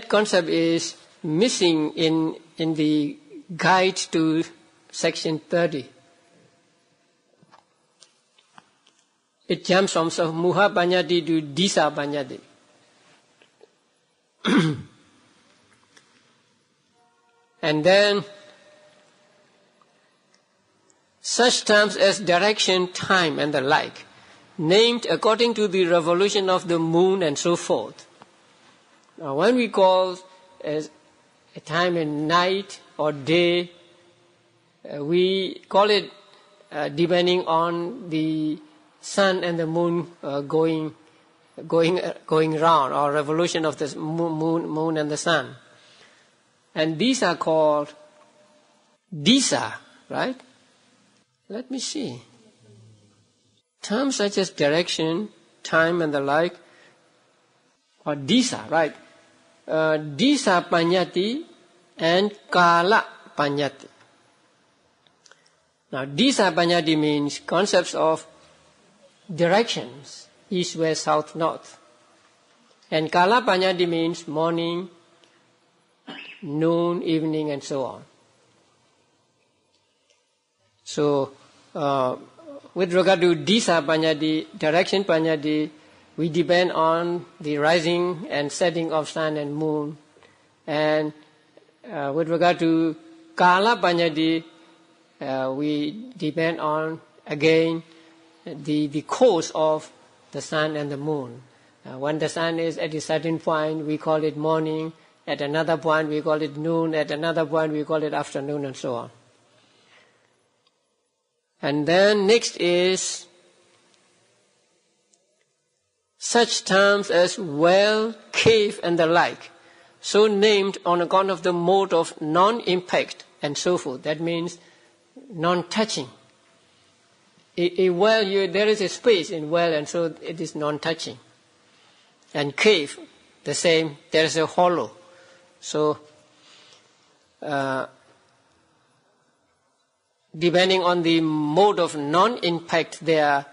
concept is missing in the guide to section 30. It jumps from Samuha paññatti to Disa paññatti. And then such terms as direction, time and the like, named according to the revolution of the moon and so forth. Now when we call as a time in night or day, we call it depending on the sun and the moon going round, or revolution of the moon and the sun. And these are called Disa, right? Let me see. Terms such as direction, time and the like, or Disa, right? Disa paññatti and Kala paññatti. Now, Disa paññatti means concepts of directions, east, west, south, north. And Kala paññatti means morning, noon, evening, and so on. So, with regard to Disa paññatti, direction paññatti, we depend on the rising and setting of sun and moon. And with regard to Kala paññatti, we depend on, again, the course of the sun and the moon. When the sun is at a certain point, we call it morning. At another point, we call it noon. At another point, we call it afternoon, and so on. And then next is such terms as well, cave, and the like, so named on account of the mode of non-impact and so forth. That means non-touching. A well, there is a space in well, and so it is non-touching. And cave, the same, there is a hollow. So, depending on the mode of non-impact there,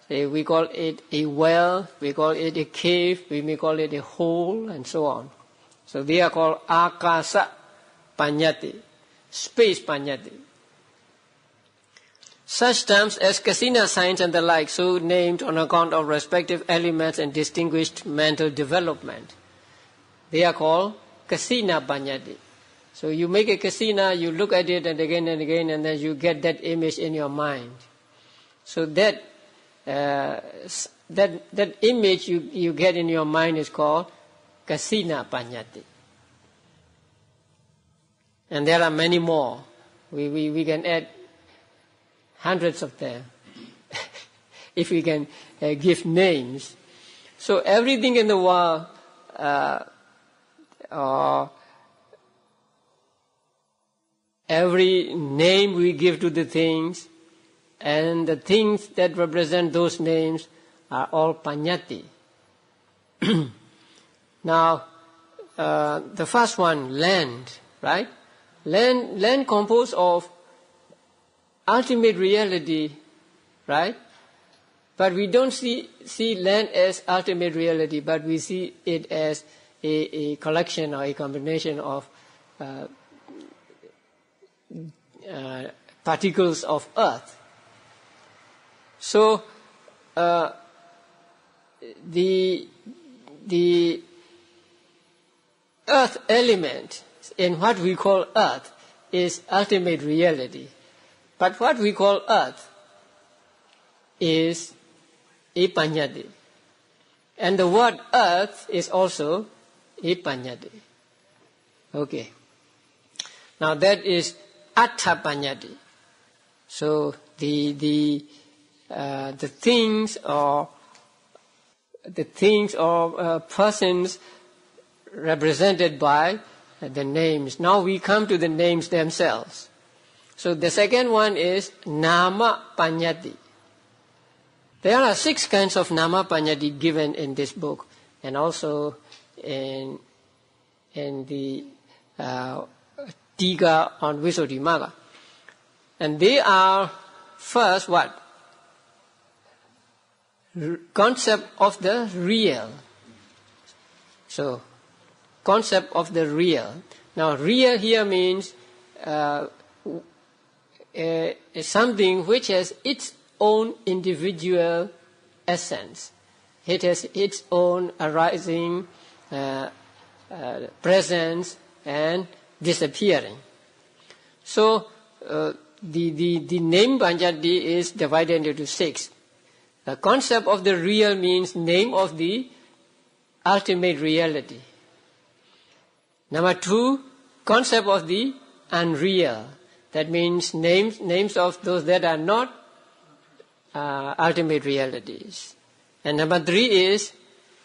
we call it a well, we call it a cave, we may call it a hole, and so on. So they are called akasa panyati, space panyati. Such terms as kasina signs and the like, so named on account of respective elements and distinguished mental development, they are called kasina panyati. So you make a kasina, you look at it and again, and then you get that image in your mind. So that image you get in your mind is called kasina panyati. And there are many more. We can add hundreds of them if we can give names. So everything in the world, every name we give to the things, and the things that represent those names are all panyati. Now, the first one, land, right? Land composed of ultimate reality, right? But we don't see land as ultimate reality, but we see it as a collection or a combination of particles of earth. So the earth element in what we call earth is ultimate reality. But what we call earth is a panyati. And the word earth is also a panyati. Okay. Now that is Atha Panyati. So the things or persons represented by the names. Now we come to the names themselves. So the second one is Nama Panyati. There are 6 kinds of Nama Panyati given in this book, and also in the Tika on Visuddhimagga. And they are first what? Concept of the real. So, concept of the real. Now, real here means something which has its own individual essence. It has its own arising, presence, and disappearing. So the name Panyati is divided into 6. The concept of the real means name of the ultimate reality. Number 2, concept of the unreal. That means names of those that are not ultimate realities. And number 3 is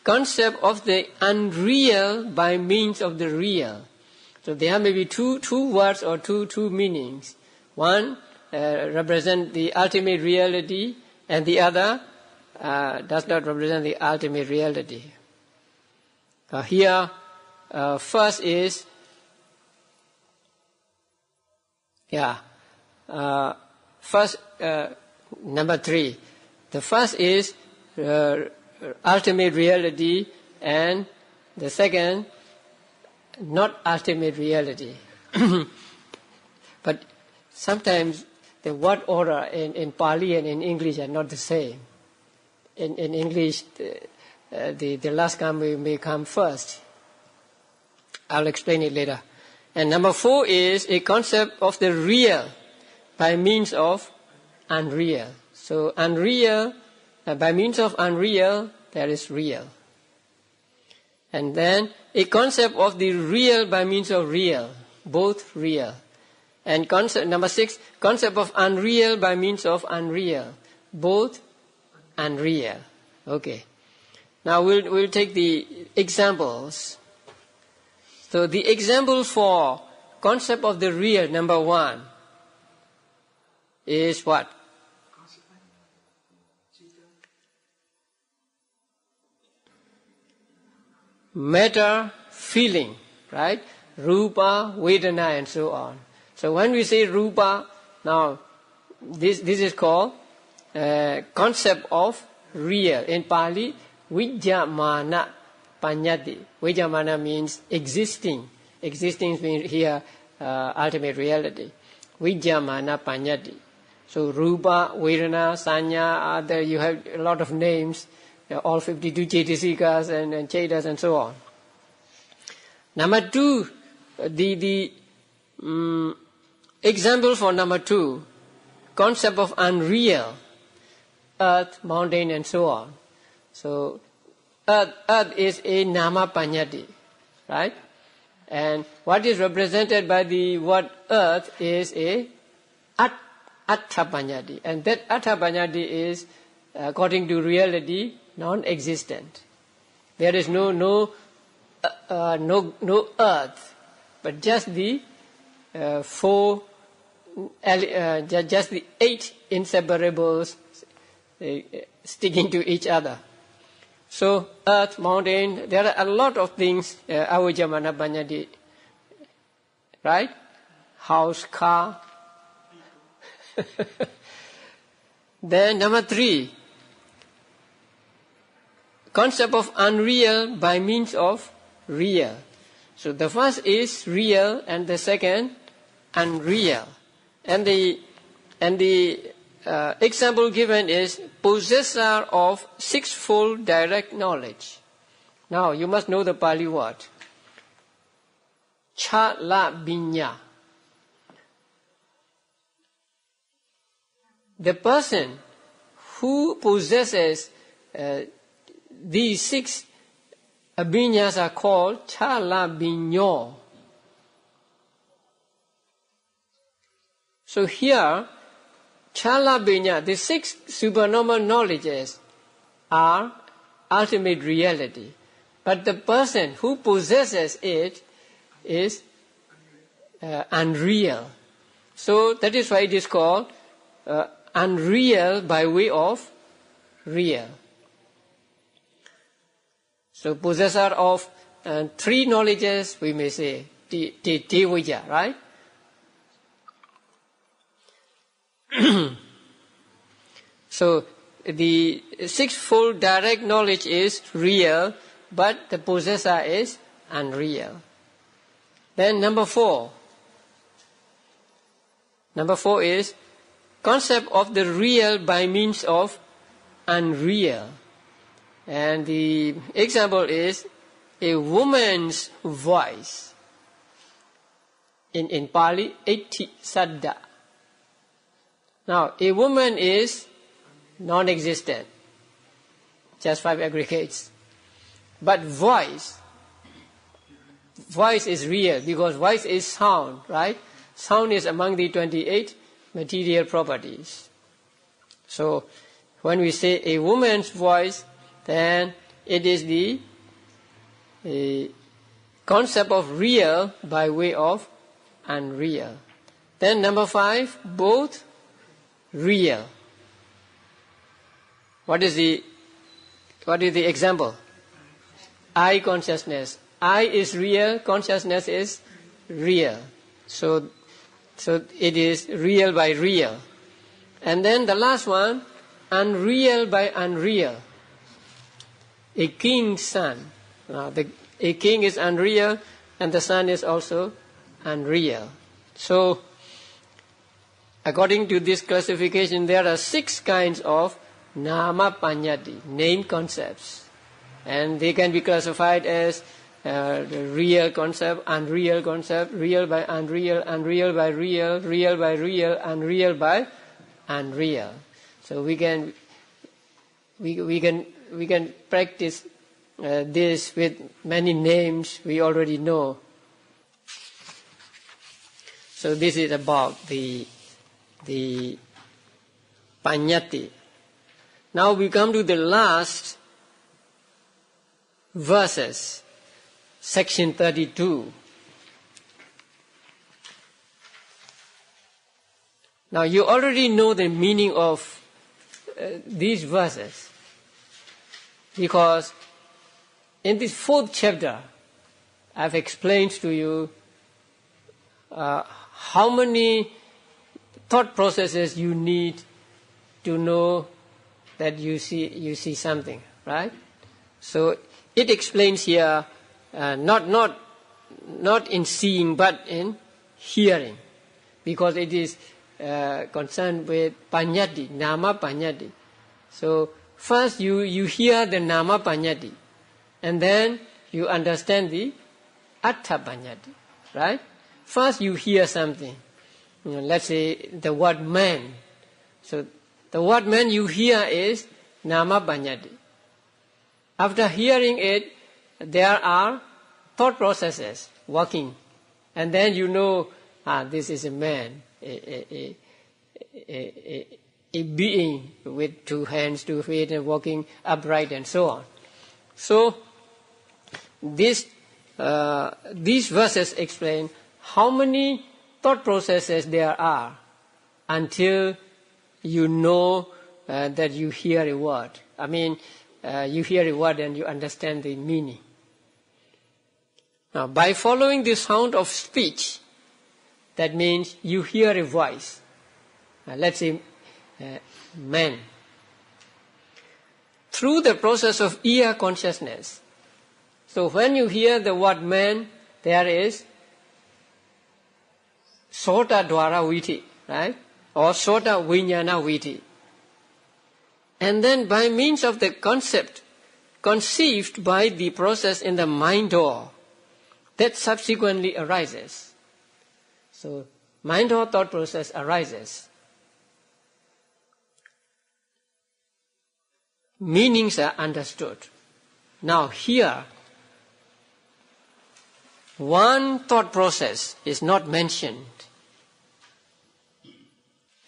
concept of the unreal by means of the real. So there may be two words or two meanings. One represents the ultimate reality, and the other does not represent the ultimate reality. Here, first is number 3. The first is ultimate reality, and the second, not ultimate reality. But sometimes the word order in Pali and in English are not the same. In English, the last come may come first. I'll explain it later. And number 4 is a concept of the real by means of unreal. So unreal, by means of unreal, there is real. And then a concept of the real by means of real, both real. And concept number 6, concept of unreal by means of unreal, both unreal. Okay. Now we'll take the examples. So the example for concept of the real, number one, is what? Matter, feeling, right? Rupa, Vedana, and so on. So when we say Rupa, now this is called concept of real. In Pali, Vijjamana Panyati. Vijjamana means existing. Existing means here ultimate reality. Vijjamana Panyati. So Rupa, Vedana, Sanya, other, you have a lot of names, all 52 Chaitasikas and Chaitas and so on. Number two, the example for number two, concept of unreal, earth, mountain, and so on. So earth is a nama panyati, right? And what is represented by the word earth is a atta panyati, and that atta panyati is, according to reality, non-existent. There is no earth, but just the just the 8 inseparables sticking to each other. So earth, mountain, there are a lot of things, avijjamana panyati, right? House, car. Then number 3, concept of unreal by means of real. So the first is real and the second unreal. And the example given is possessor of sixfold direct knowledge. Now you must know the Pali word. Chala-binya. The person who possesses these 6 abhinyas are called chala-binyo. So here, chala-binya, the 6 supernormal knowledges are ultimate reality. But the person who possesses it is unreal. So that is why it is called unreal by way of real. So possessor of 3 knowledges, we may say, Tevijja, right? So the sixfold direct knowledge is real, but the possessor is unreal. Then number 4. Number 4 is concept of the real by means of unreal. And the example is a woman's voice. In Pali, eti sadda. Now, a woman is non-existent, just 5 aggregates. But voice is real because voice is sound, right? Sound is among the 28 material properties. So, when we say a woman's voice, then it is the concept of real by way of unreal. Then number 5, both real. What is the example? I consciousness. I is real, consciousness is real. So it is real by real. And then the last one, unreal by unreal. A king's son. Now a king is unreal and the son is also unreal. So according to this classification, there are 6 kinds of nama panyati, name concepts. And they can be classified as the real concept, unreal concept, real by unreal, unreal by real, real by real, unreal by unreal. So we can practice this with many names we already know. So this is about the panyati. Now we come to the last verses, section 32. Now you already know the meaning of these verses, because in this 4th chapter I've explained to you how many thought processes you need to know that you see something, right? So it explains here not in seeing but in hearing, because it is concerned with paññatti, nama paññatti. So first you hear the nama paññatti, and then you understand the atta paññatti, right? First you hear something, let's say the word man. So the word man you hear is nama paññatti. After hearing it, there are thought processes working, and then you know, this is a man, a being with 2 hands, 2 feet, and walking upright, and so on. So these verses explain how many thought processes there are until you know that you hear a word. I mean, you hear a word and you understand the meaning. Now, by following the sound of speech, that means you hear a voice. Let's say, man. Through the process of ear consciousness. So when you hear the word man, there is sota dwara viti, right? Or sota viññāna viti. And then by means of the concept conceived by the process in the mind door, that subsequently arises. So mind or thought process arises. Meanings are understood. Now here, one thought process is not mentioned.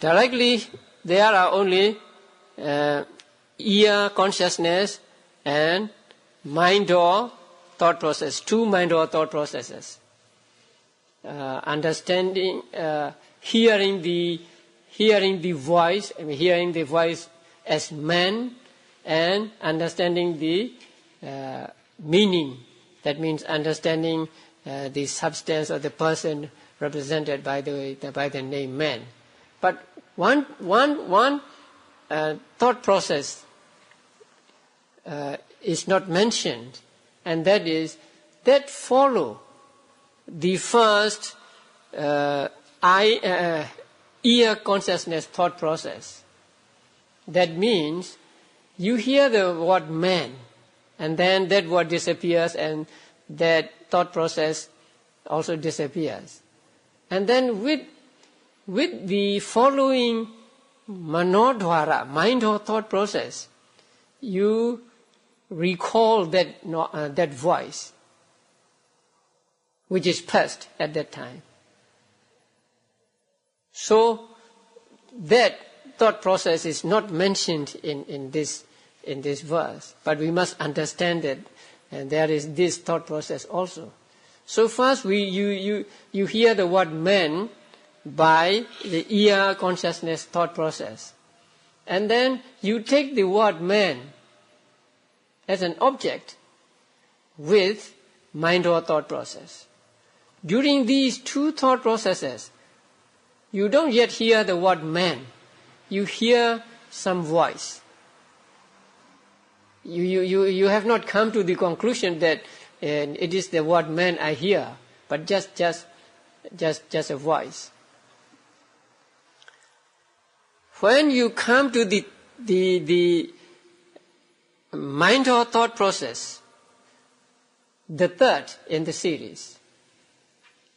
Directly, there are only ear consciousness and mind or thought process, 2 mind or thought processes. Understanding, hearing the voice, hearing the voice as man, and understanding the meaning. That means understanding the substance of the person represented by the name man. But one thought process is not mentioned, and that is that follow the first ear consciousness thought process. That means you hear the word man, and then that word disappears, and that thought process also disappears. And then with the following manodhvara, mind or thought process, you recall that voice which is past at that time. So that thought process is not mentioned in this verse, but we must understand it, and there is this thought process also. So first you hear the word man by the ear consciousness thought process, and then you take the word man as an object with mind or thought process. During these 2 thought processes, you don't yet hear the word man. You hear some voice. You have not come to the conclusion that it is the word man I hear, but just a voice. When you come to the mind or thought process, the 3rd in the series,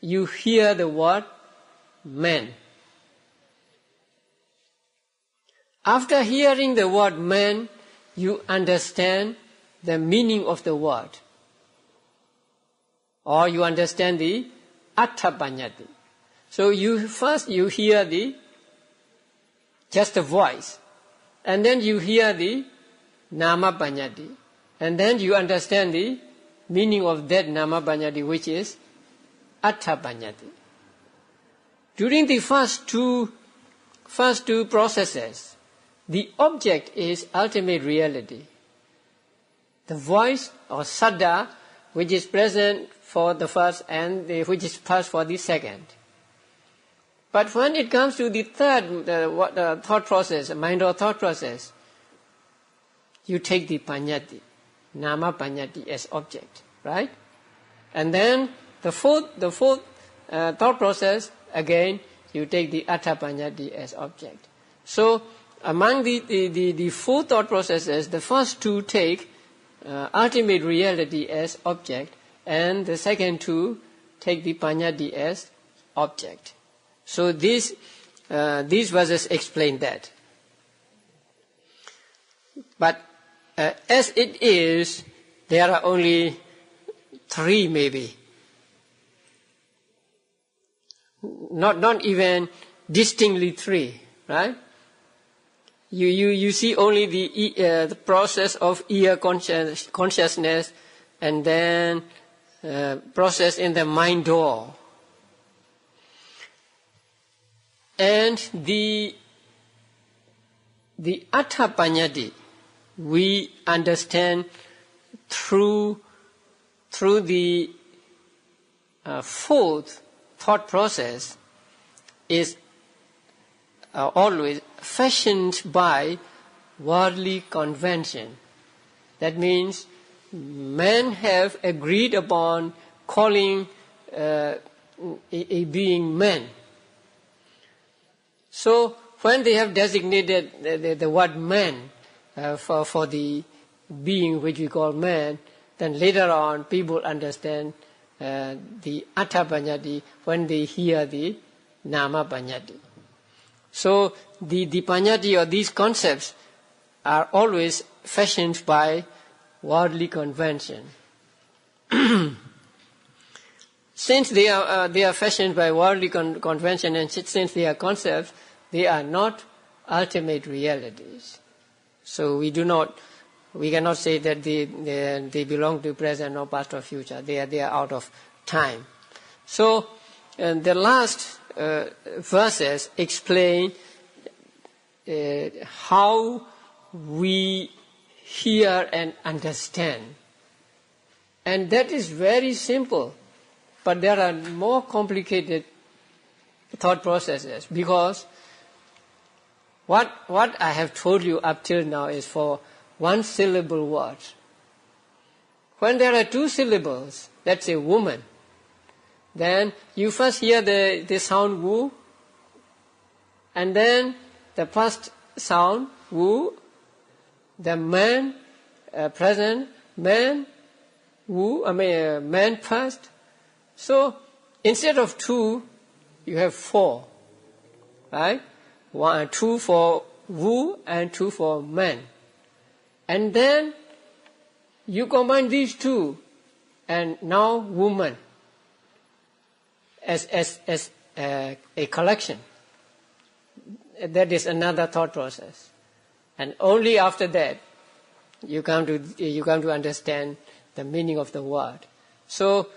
you hear the word man. After hearing the word man, you understand the meaning of the word, or you understand the atta paññatti. So you hear just a voice, and then you hear the nama paññatti, and then you understand the meaning of that nama paññatti, which is atta paññatti. During the first 2 first two processes, the object is ultimate reality. The voice or saddha, which is present for the first and which is first for the second. But when it comes to the third thought process, mind or thought process, you take the paññatti, nama paññatti as object, right? And then the fourth thought process, again, you take the atta paññatti as object. So among the four thought processes, the first two take ultimate reality as object, and the second two take the paññatti as object. So these verses explain that. But as it is, there are only three maybe. Not even distinctly three, right? You see only the process of ear consciousness, and then process in the mind door. And the atta paññatti we understand through the fourth thought process is always fashioned by worldly convention. That means men have agreed upon calling a being man. So when they have designated the word man for the being which we call man, then later on people understand the atta paññatti when they hear the nama paññatti. So the paññatti or these concepts are always fashioned by worldly convention. Since they are fashioned by worldly convention, and since they are concepts, they are not ultimate realities. So we cannot say that they belong to present or past or future. They are out of time. So the last verses explain how we hear and understand. And that is very simple. But there are more complicated thought processes, because what I have told you up till now is for one syllable word. When there are two syllables, let's say woman, then you first hear the sound wu, and then the first sound wu, the man present, man, wu, man first. So instead of two, you have four, right? Two for wu and two for man. And then you combine these two, and now woman as a collection. That is another thought process. And only after that you come to understand the meaning of the word. So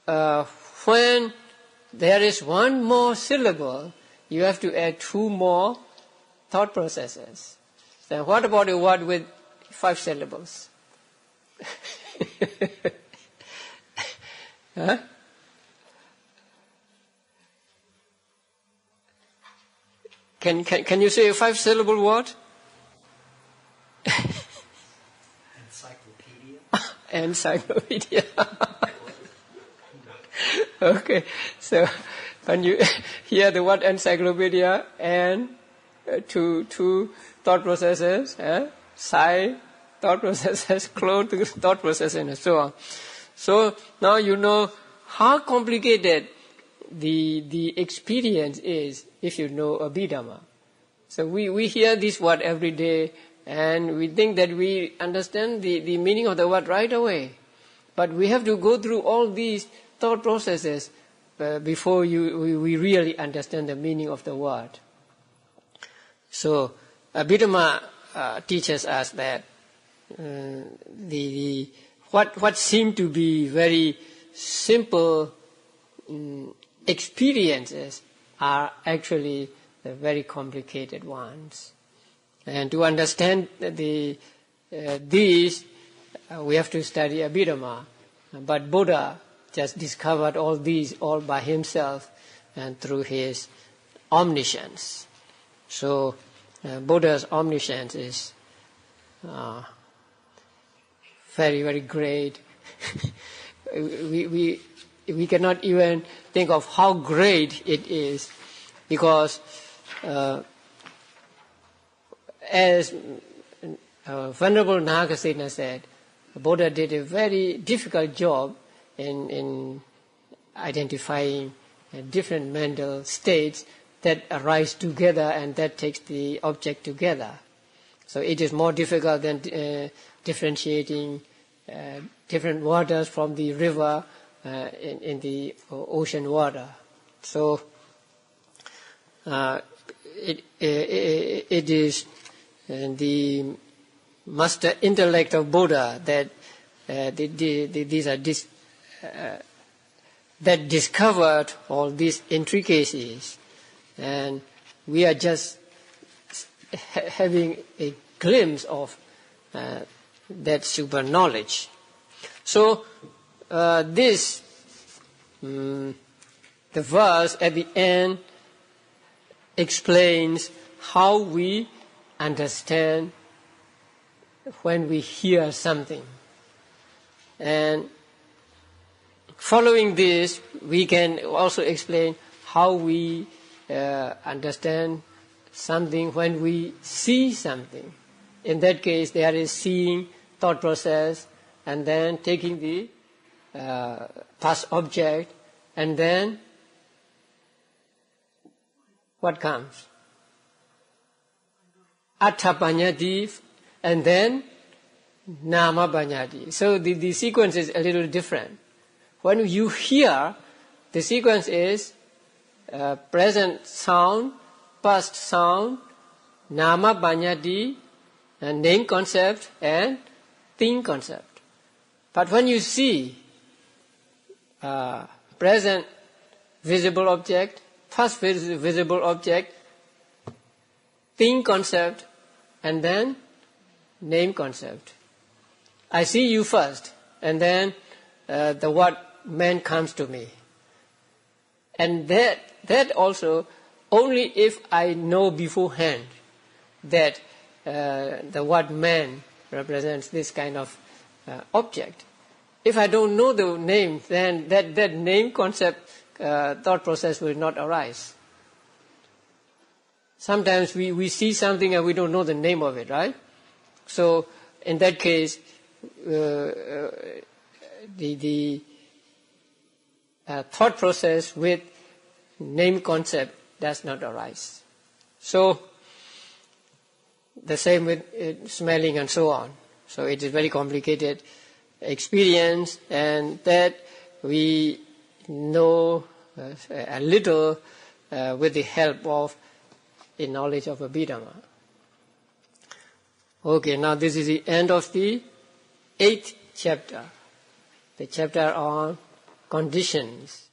when there is one more syllable, you have to add two more thought processes. Then what about a word with 5 syllables? Huh? Can you say a 5-syllable word? Encyclopedia. Encyclopedia. Okay, so when you hear the word encyclopedia and two thought processes, sai thought processes, clothes thought processes, and so on. So now you know how complicated the experience is if you know Abhidhamma. So we hear this word every day, and we think that we understand the meaning of the word right away. But we have to go through all these thought processes before we really understand the meaning of the word. So Abhidhamma teaches us that what seem to be very simple experiences are actually the very complicated ones. And to understand these, we have to study Abhidhamma. But Buddha just discovered all these all by himself and through his omniscience. So Buddha's omniscience is very, very great. We cannot even think of how great it is, because as Venerable Nagasena said, Buddha did a very difficult job in identifying different mental states that arise together and that takes the object together. So it is more difficult than differentiating different waters from the river in the ocean water. So it is the master intellect of Buddha that that discovered all these intricacies, and we are just having a glimpse of that super knowledge. So the verse at the end explains how we understand when we hear something. And following this, we can also explain how we understand something when we see something. In that case, there is seeing, thought process, and then taking the past object, and then what comes? Atha Panyati, and then Nama Panyati. So the sequence is a little different. When you hear, the sequence is present sound, past sound, Nama Panyati, and name concept, and thing concept. But when you see present visible object, first visible object, thing concept, and then name concept. I see you first, and then the word man comes to me. And that also only if I know beforehand that the word man represents this kind of object. If I don't know the name, then that name concept thought process will not arise. Sometimes we see something and we don't know the name of it, right? So in that case, the thought process with name concept does not arise. So the same with smelling and so on. So it is very complicated experience, and that we know a little with the help of the knowledge of Abhidhamma. Okay, now this is the end of the 8th chapter, the chapter on conditions.